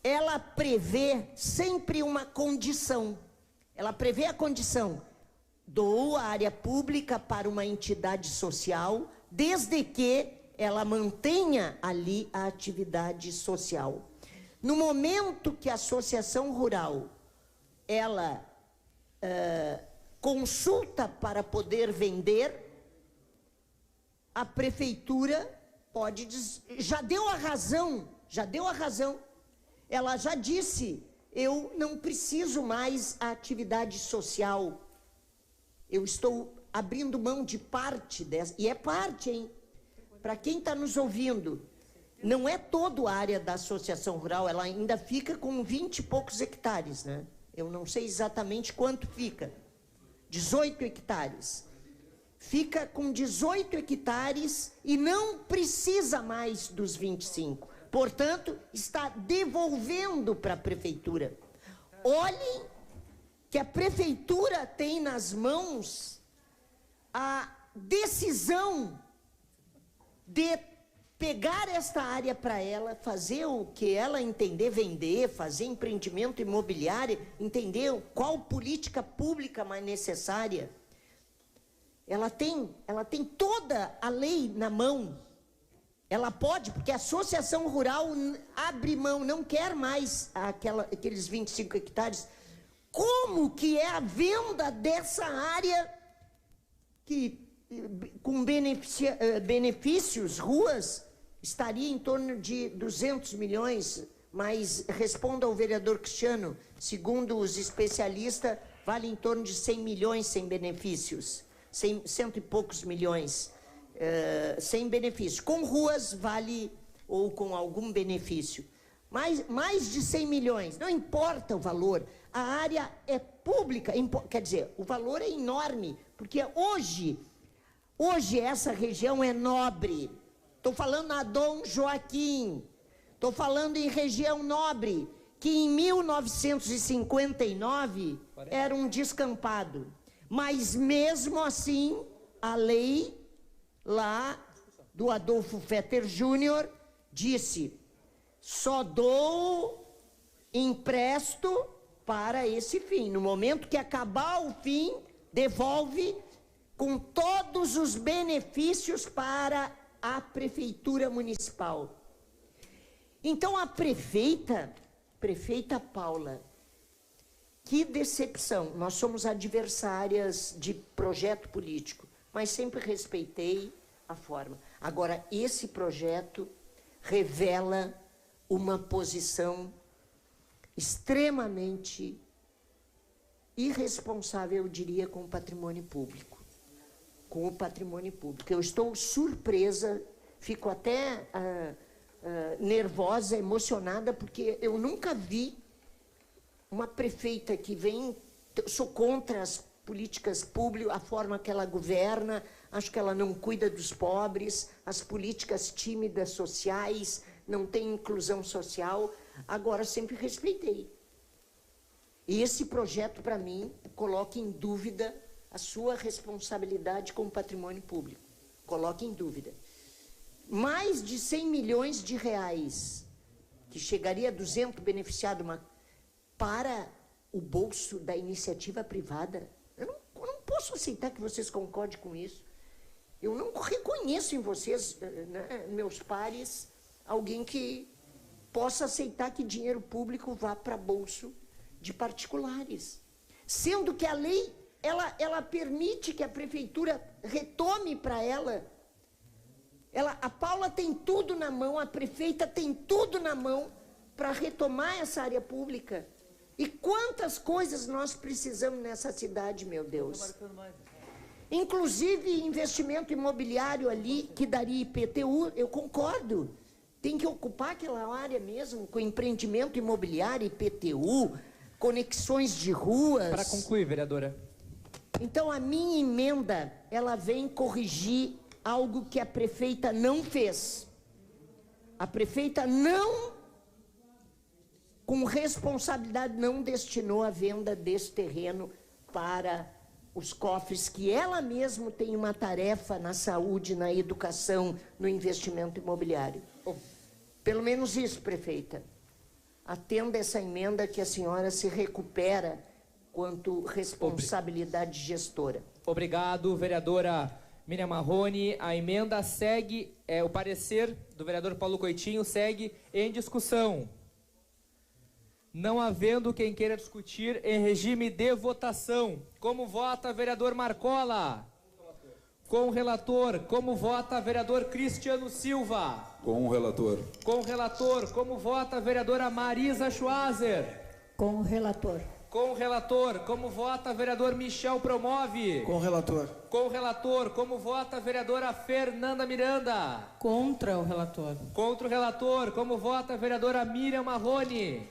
ela prevê sempre uma condição. Ela prevê a condição: dou a área pública para uma entidade social, desde que ela mantenha ali a atividade social. No momento que a associação rural, ela consulta para poder vender, a prefeitura pode dizer, já deu a razão, ela já disse, eu não preciso mais a atividade social, eu estou abrindo mão de parte dessa, e é parte, hein? Para quem está nos ouvindo, não é toda a área da associação rural, ela ainda fica com 20 e poucos hectares, né? Eu não sei exatamente quanto fica. 18 hectares. Fica com 18 hectares e não precisa mais dos 25. Portanto, está devolvendo para a prefeitura. Olhem que a prefeitura tem nas mãos a decisão de pegar esta área para ela, fazer o que ela entender, vender, fazer empreendimento imobiliário, entender qual política pública mais necessária. Ela tem toda a lei na mão. Ela pode, porque a associação rural abre mão, não quer mais aqueles 25 hectares. Como que é a venda dessa área que, com benefícios, ruas, estaria em torno de 200 milhões, mas respondo ao vereador Cristiano, segundo os especialistas, vale em torno de 100 milhões sem benefícios, 100 e poucos milhões. sem benefício. Com ruas vale, ou com algum benefício. Mais de 100 milhões, não importa o valor, a área é pública, quer dizer, o valor é enorme, porque hoje essa região é nobre. Estou falando na Dom Joaquim, estou falando em região nobre, que em 1959 era um descampado. Mas mesmo assim, a lei lá do Adolfo Fetter Júnior disse: só dou, empresto para esse fim. No momento que acabar o fim, devolve com todos os benefícios para a prefeitura municipal. Então a prefeita Paula, que decepção. Nós somos adversárias de projeto político, mas sempre respeitei a forma. Agora, esse projeto revela uma posição extremamente irresponsável, eu diria, com o patrimônio público. Com o patrimônio público. Eu estou surpresa, fico até nervosa, emocionada, porque eu nunca vi uma prefeita que vem... Eu sou contra as políticas públicas, a forma que ela governa, acho que ela não cuida dos pobres, as políticas tímidas sociais, não tem inclusão social. Agora, sempre respeitei. E esse projeto, para mim, coloca em dúvida a sua responsabilidade com o patrimônio público. Coloca em dúvida. Mais de 100 milhões de reais, que chegaria a 200 beneficiado para o bolso da iniciativa privada. Eu não posso aceitar que vocês concordem com isso. Eu não reconheço em vocês, né, meus pares, alguém que possa aceitar que dinheiro público vá para bolso de particulares. Sendo que a lei, ela permite que a prefeitura retome para ela. A Paula tem tudo na mão, a prefeita tem tudo na mão para retomar essa área pública. E quantas coisas nós precisamos nessa cidade, meu Deus. Inclusive investimento imobiliário ali, que daria IPTU, eu concordo. Tem que ocupar aquela área mesmo, com empreendimento imobiliário, IPTU, conexões de ruas. Para concluir, vereadora. Então, a minha emenda, ela vem corrigir algo que a prefeita não fez. A prefeita não, com responsabilidade, não destinou a venda desse terreno para os cofres, que ela mesma tem uma tarefa na saúde, na educação, no investimento imobiliário. Pelo menos isso, prefeita. Atenda essa emenda que a senhora se recupera quanto responsabilidade gestora. Obrigado, vereadora Miriam Marrone. A emenda segue, o parecer do vereador Paulo Coitinho segue em discussão. Não havendo quem queira discutir, em regime de votação. Como vota, vereador Marcola? Com o relator. Como vota, vereador Cristiano Silva? Com o relator. Com o relator. Como vota, a vereadora Marisa Schwazer? Com o relator. Com o relator. Como vota, vereador Michel Promove? Com o relator. Com o relator. Como vota, a vereadora Fernanda Miranda? Contra o relator. Contra o relator. Como vota, a vereadora Miriam Marrone?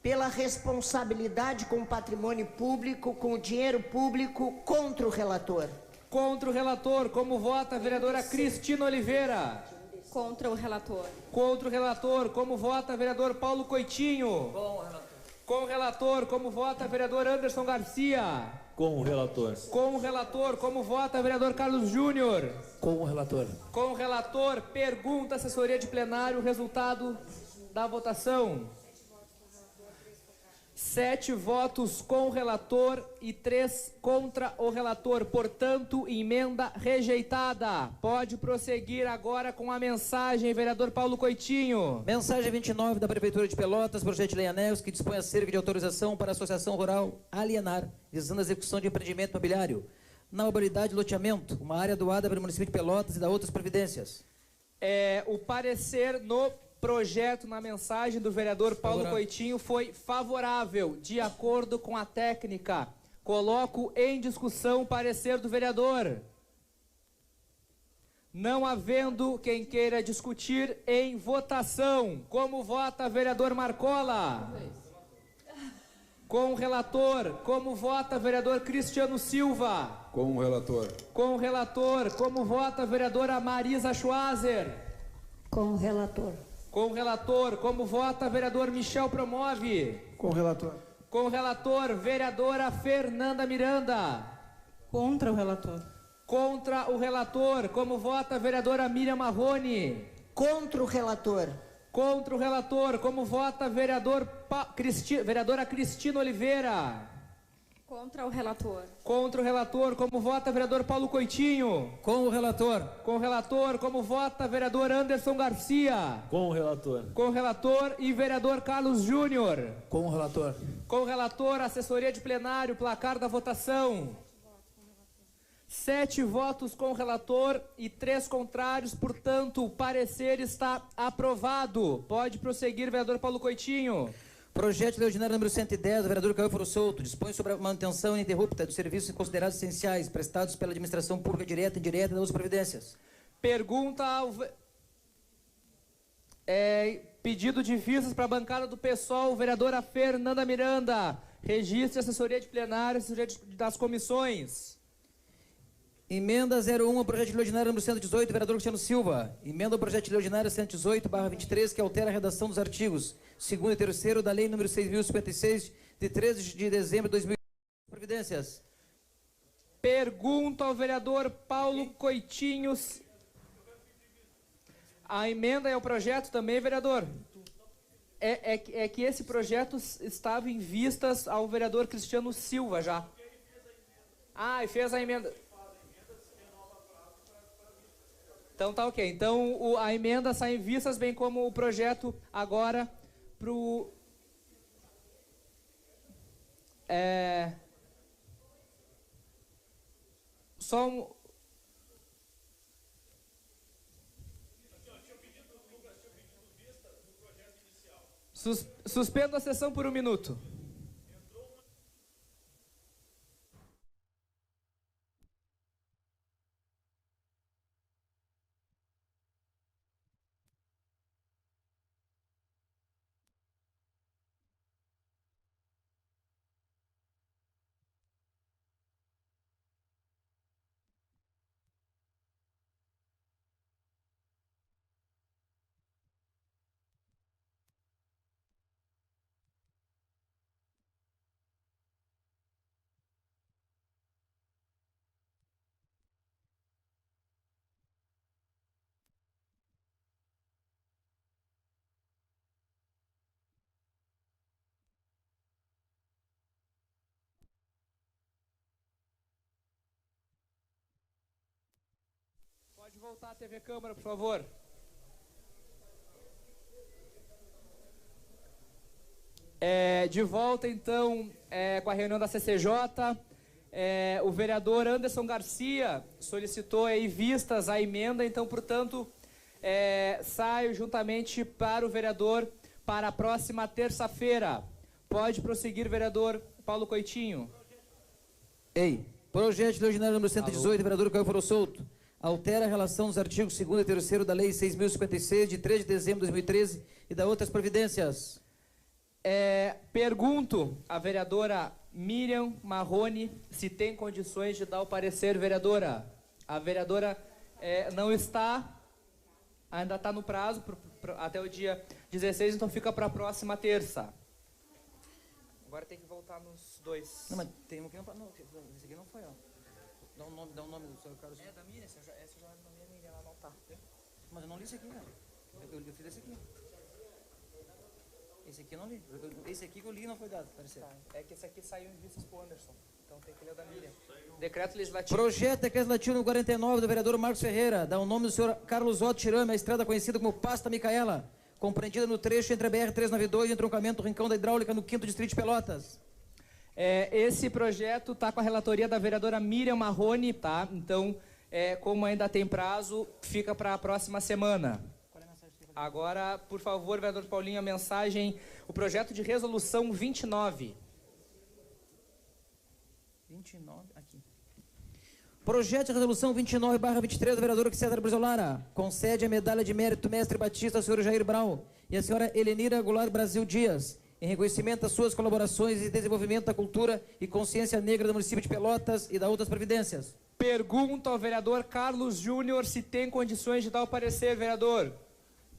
Pela responsabilidade com o patrimônio público, com o dinheiro público, contra o relator. Contra o relator. Como vota, a vereadora Cristina Oliveira? Contra o relator. Contra o relator. Como vota, vereador Paulo Coitinho? Com o relator. Com o relator. Como vota, vereador Anderson Garcia? Com o relator. Com o relator. Como vota, vereador Carlos Júnior? Com o relator. Com o relator. Pergunta, assessoria de plenário, o resultado da votação. 7 votos com o relator e 3 contra o relator. Portanto, emenda rejeitada. Pode prosseguir agora com a mensagem, vereador Paulo Coitinho. Mensagem 29 da Prefeitura de Pelotas, projeto de lei anexo que dispõe acerca de autorização para a Associação Rural Alienar, visando a execução de empreendimento imobiliário na modalidade de loteamento, uma área doada pelo município de Pelotas e da outras providências. O parecer no projeto, na mensagem do vereador Paulo Coitinho, foi favorável, de acordo com a técnica. Coloco em discussão o parecer do vereador. Não havendo quem queira discutir, em votação. Como vota vereador Marcola? Com o relator. Como vota vereador Cristiano Silva? Com o relator. Com o relator. Como vota vereadora Marisa Schwazer? Com o relator. Com o relator. Como vota vereador Michel Promove? Com o relator. Com o relator, vereadora Fernanda Miranda. Contra o relator. Contra o relator. Como vota a vereadora Miriam Marrone? Contra o relator. Contra o relator. Como vota a vereadora Cristina Oliveira? Contra o relator. Contra o relator. Como vota o vereador Paulo Coitinho? Com o relator. Com o relator. Como vota o vereador Anderson Garcia? Com o relator. Com o relator. E vereador Carlos Júnior? Com o relator. Com o relator, assessoria de plenário, placar da votação. 7 votos com o relator e 3 contrários, portanto, o parecer está aprovado. Pode prosseguir, vereador Paulo Coitinho. Projeto de lei ordinário número 110, do vereador Caio Foro Souto, dispõe sobre a manutenção ininterrupta dos serviços considerados essenciais prestados pela administração pública direta e indireta e das providências. Pergunta ao... pedido de vistas para a bancada do PSOL, vereadora Fernanda Miranda. Registre assessoria de plenário, assessoria das comissões. Emenda 01 ao projeto de lei ordinário número 118, vereador Cristiano Silva. Emenda ao projeto de lei ordinário 118/23, que altera a redação dos artigos 2º e 3º da lei número 6.056, de 13 de dezembro de 2000. Providências. Pergunta ao vereador Paulo Coitinho. A emenda é o projeto também, vereador? É que esse projeto estava em vistas ao vereador Cristiano Silva já. Ah, e fez a emenda. Então tá ok. Então a emenda sai em vistas, bem como o projeto agora pro... Só um... Suspendo a sessão por 1 minuto. Pode voltar à TV Câmara, por favor. De volta, então, com a reunião da CCJ. O vereador Anderson Garcia solicitou aí vistas à emenda, então, portanto, saio juntamente para o vereador para a próxima terça-feira. Pode prosseguir, vereador Paulo Coitinho. Projeto de lei ordinário número 118, vereador Caio Foro Souto. Altera a relação dos artigos 2º e 3º da Lei 6.056, de 3 de dezembro de 2013 e da outras providências. Pergunto à vereadora Miriam Marrone se tem condições de dar o parecer, vereadora. A vereadora não está, ainda está no prazo até o dia 16, então fica para a próxima terça. Agora tem que voltar nos 2. Não, mas tem um que não... Não, esse aqui não foi, ó. Dá um nome do senhor Carlos. Da Miriam, essa já é da Miriam, ela não tá. Mas eu não li esse aqui, cara. Eu fiz esse aqui. Esse aqui eu não li. Esse aqui que eu li não foi dado, parecer. Tá. É que esse aqui saiu em vistas pro Anderson. Então tem que ler o da Miriam. Decreto legislativo. Projeto decreto legislativo número 49 do vereador Marcos Ferreira. Dá o nome do senhor Carlos Otto Tirame, a estrada conhecida como Pasta Micaela, compreendida no trecho entre a BR-392 e o entroncamento do Rincão da Hidráulica no 5º Distrito de Pelotas. Esse projeto está com a relatoria da vereadora Miriam Marrone, tá? Então, como ainda tem prazo, fica para a próxima semana. Agora, por favor, vereador Paulinho, a mensagem, o projeto de resolução 29. 29, aqui. Projeto de resolução 29/23 do vereador César Brizolara. Concede a medalha de mérito mestre batista ao senhor Jair Brau e à senhora Helenira Goulart Brasil Dias, em reconhecimento das suas colaborações e desenvolvimento da cultura e consciência negra do município de Pelotas e da outras providências. Pergunto ao vereador Carlos Júnior se tem condições de dar o parecer, vereador.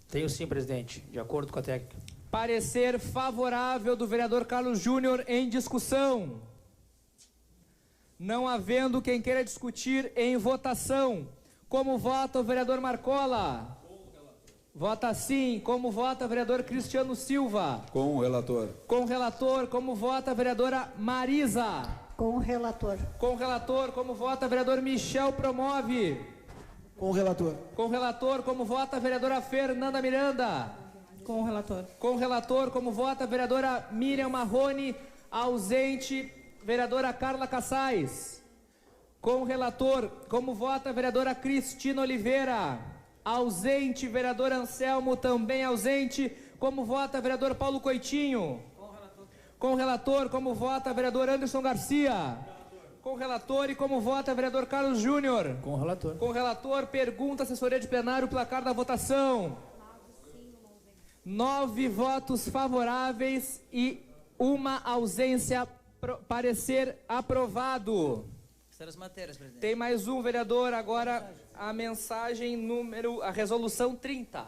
Tenho sim, presidente, de acordo com a técnica. Parecer favorável do vereador Carlos Júnior em discussão. Não havendo quem queira discutir em votação. Como vota o vereador Marcola? Vota sim. Como vota o vereador Cristiano Silva? Com o relator. Com o relator. Como vota a vereadora Marisa? Com o relator. Com o relator. Como vota o vereador Michel Promove? Com o relator. Com o relator. Como vota a vereadora Fernanda Miranda? Com o relator. Com o relator. Como vota a vereadora Miriam Marrone? Ausente. Vereadora Carla Cassais. Com o relator, como vota a vereadora Cristina Oliveira? Ausente. Vereador Anselmo, também ausente. Como vota o vereador Paulo Coitinho? Com o relator, como vota o vereador Anderson Garcia? Com o relator. E como vota o vereador Carlos Júnior? Com o relator. Com o relator, pergunta assessoria de plenário, placar da votação. 9 votos favoráveis e uma ausência. Parecer aprovado. Terceiras matérias, presidente. Tem mais um, vereador. Agora a a resolução 30.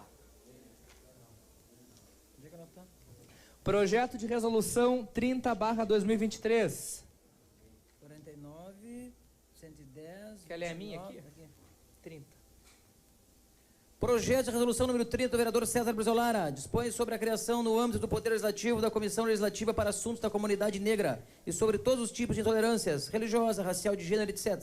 Projeto de resolução 30/2023. 49, 110... Quer ler a minha aqui? 30. Projeto de resolução número 30 do vereador César Brizolara. Dispõe sobre a criação no âmbito do Poder Legislativo da Comissão Legislativa para Assuntos da Comunidade Negra e sobre todos os tipos de intolerâncias, religiosa, racial, de gênero, etc.,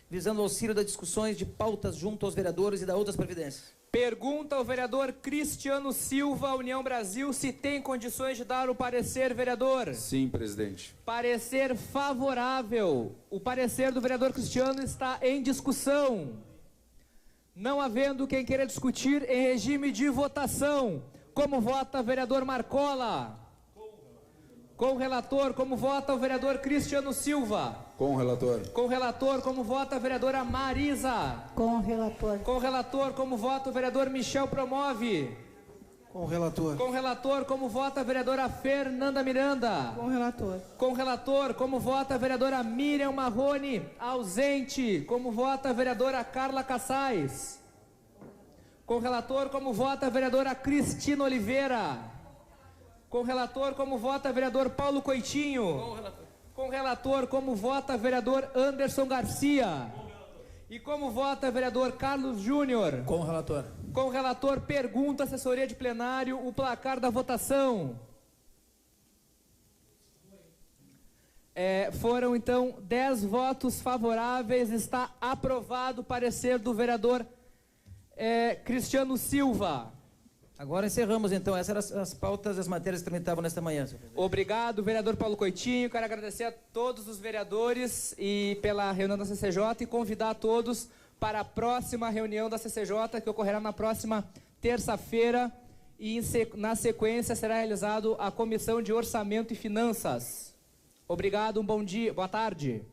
visando o auxílio das discussões de pautas junto aos vereadores e da outras providências. Pergunta ao vereador Cristiano Silva, União Brasil, se tem condições de dar o parecer, vereador. Sim, presidente. Parecer favorável. O parecer do vereador Cristiano está em discussão. Não havendo quem queira discutir em regime de votação. Como vota o vereador Marcola? Com o relator. Como vota o vereador Cristiano Silva? Com o relator. Com o relator. Como vota a vereadora Marisa? Com o relator. Com o relator. Como vota o vereador Michel Promove? Com o relator. Com o relator. Como vota a vereadora Fernanda Miranda? Com o relator. Com o relator. Como vota a vereadora Miriam Marrone? Ausente. Como vota a vereadora Carla Cassais? Com o relator. Como vota a vereadora Cristina Oliveira? Com o relator. Como vota o vereador Paulo Coitinho? Com o relator. Com o relator. Como vota o vereador Anderson Garcia? E como vota o vereador Carlos Júnior? Com o relator. Com o relator, pergunta assessoria de plenário, o placar da votação. Foram então 10 votos favoráveis, está aprovado o parecer do vereador Cristiano Silva. Agora encerramos então, essas eram as pautas, as matérias que tramitavam nesta manhã. Obrigado, vereador Paulo Coitinho, quero agradecer a todos os vereadores e pela reunião da CCJ e convidar a todos para a próxima reunião da CCJ, que ocorrerá na próxima terça-feira e na sequência será realizado a Comissão de Orçamento e Finanças. Obrigado, um bom dia, boa tarde.